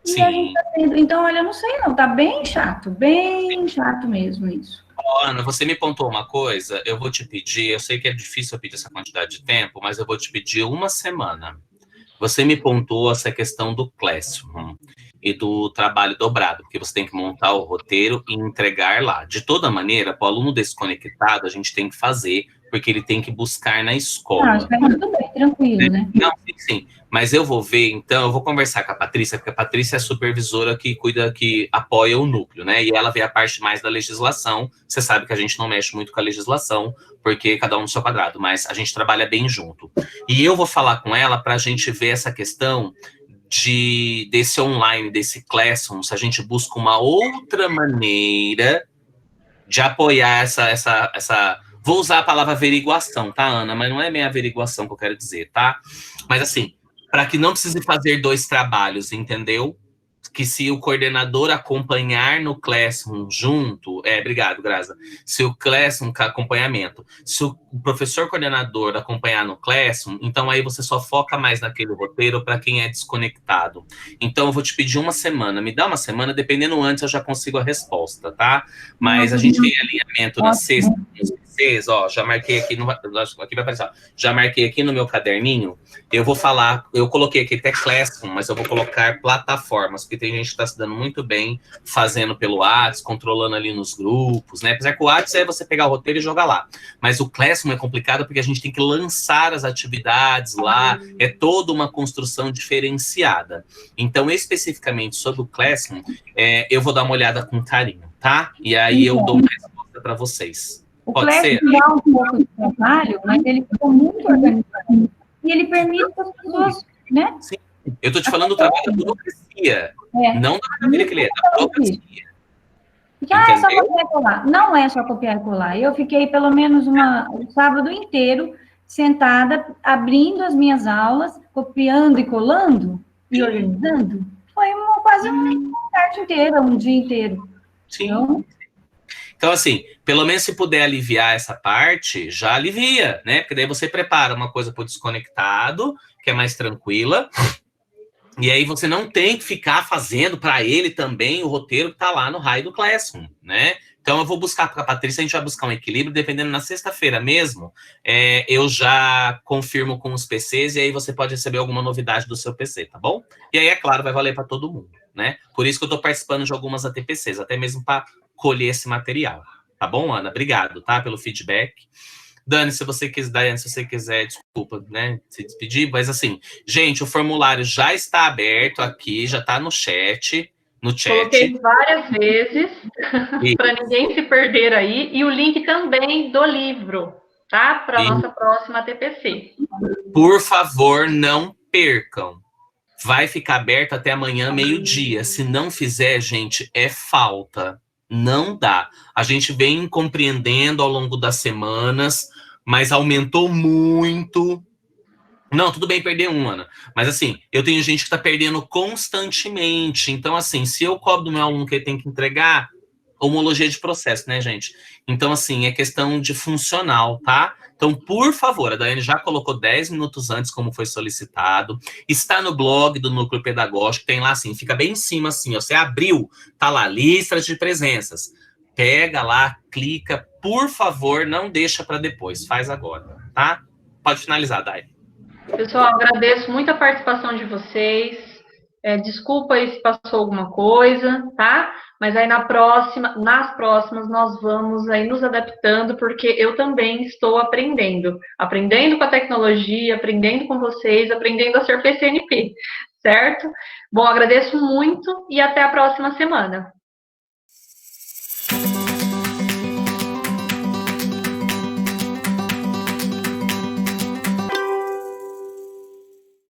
e a gente está tendo... Então, olha, eu não sei não, tá bem chato mesmo isso.
Ana, você me pontuou uma coisa, eu vou te pedir, eu sei que é difícil eu pedir essa quantidade de tempo, mas eu vou te pedir uma semana. Você me pontuou essa questão do Classroom e do trabalho dobrado, porque você tem que montar o roteiro e entregar lá. De toda maneira, para o aluno desconectado, a gente tem que fazer, porque ele tem que buscar na escola.
Tudo bem, tranquilo, né?
Não, sim. Mas eu vou ver, então, eu vou conversar com a Patrícia, porque a Patrícia é a supervisora que cuida, que apoia o núcleo, né? E ela vê a parte mais da legislação. Você sabe que a gente não mexe muito com a legislação, porque cada um no seu quadrado, mas a gente trabalha bem junto. E eu vou falar com ela para a gente ver essa questão desse online, desse Classroom, se a gente busca uma outra maneira de apoiar essa... Vou usar a palavra averiguação, tá, Ana? Mas não é minha averiguação que eu quero dizer, tá? Mas assim, para que não precise fazer 2 trabalhos, entendeu? Que se o coordenador acompanhar no Classroom junto... obrigado, Graza. Se o Classroom, acompanhamento. Se o professor coordenador acompanhar no Classroom, então aí você só foca mais naquele roteiro para quem é desconectado. Então eu vou te pedir uma semana. Me dá uma semana, dependendo antes eu já consigo a resposta, tá? Mas a gente tem alinhamento na sexta, ó, já marquei aqui, aqui vai aparecer, ó, já marquei aqui no meu caderninho, eu vou falar, eu coloquei aqui até Classroom, mas eu vou colocar plataformas, porque tem gente que está se dando muito bem fazendo pelo WhatsApp, controlando ali nos grupos, né? Apesar que o WhatsApp é você pegar o roteiro e jogar lá. Mas o Classroom é complicado porque a gente tem que lançar as atividades lá, é toda uma construção diferenciada. Então, especificamente sobre o Classroom, eu vou dar uma olhada com carinho, tá? E aí eu dou uma resposta para vocês.
O Classroom dá um pouco de trabalho, mas ele ficou muito organizado. E ele permite que as pessoas, né?
Sim. Eu estou te falando do trabalho da burocracia, não da maravilha que ele é, da burocracia.
Porque, é só copiar e colar. Não é só copiar e colar. Eu fiquei pelo menos um sábado inteiro sentada, abrindo as minhas aulas, copiando e colando e organizando. Foi quase uma tarde inteira, um dia inteiro.
Sim.
Então,
Então, assim, pelo menos se puder aliviar essa parte, já alivia, né? Porque daí você prepara uma coisa para o desconectado, que é mais tranquila, e aí você não tem que ficar fazendo para ele também o roteiro que está lá no raio do Classroom, né? Então eu vou buscar para a Patrícia, a gente vai buscar um equilíbrio, dependendo na sexta-feira mesmo, eu já confirmo com os PCs, e aí você pode receber alguma novidade do seu PC, tá bom? E aí, é claro, vai valer para todo mundo, né? Por isso que eu estou participando de algumas ATPCs, até mesmo para colher esse material. Tá bom, Ana? Obrigado, tá? Pelo feedback. Dani, se você quiser, desculpa, né, se despedir, mas assim, gente, o formulário já está aberto aqui, já está no chat.
Coloquei várias vezes, para ninguém se perder aí, e o link também do livro, tá? Para a nossa próxima TPC.
Por favor, não percam. Vai ficar aberto até amanhã, meio-dia. Se não fizer, gente, é falta. Não dá. A gente vem compreendendo ao longo das semanas, mas aumentou muito. Não, tudo bem perder um, Ana. Mas assim, eu tenho gente que está perdendo constantemente. Então, assim, se eu cobro do meu aluno que ele tem que entregar, homologia de processo, né, gente? Então, assim, é questão de funcional, tá? Então, por favor, a Daiane já colocou 10 minutos antes, como foi solicitado. Está no blog do Núcleo Pedagógico, tem lá assim, fica bem em cima assim, ó, você abriu, tá lá, listas de presenças. Pega lá, clica, por favor, não deixa para depois, faz agora, tá? Pode finalizar, Daiane.
Pessoal, agradeço muito a participação de vocês. Desculpa aí se passou alguma coisa, tá? Mas aí nas próximas nós vamos aí nos adaptando, porque eu também estou aprendendo com a tecnologia, aprendendo com vocês, aprendendo a ser PCNP, certo? Bom, agradeço muito e até a próxima semana.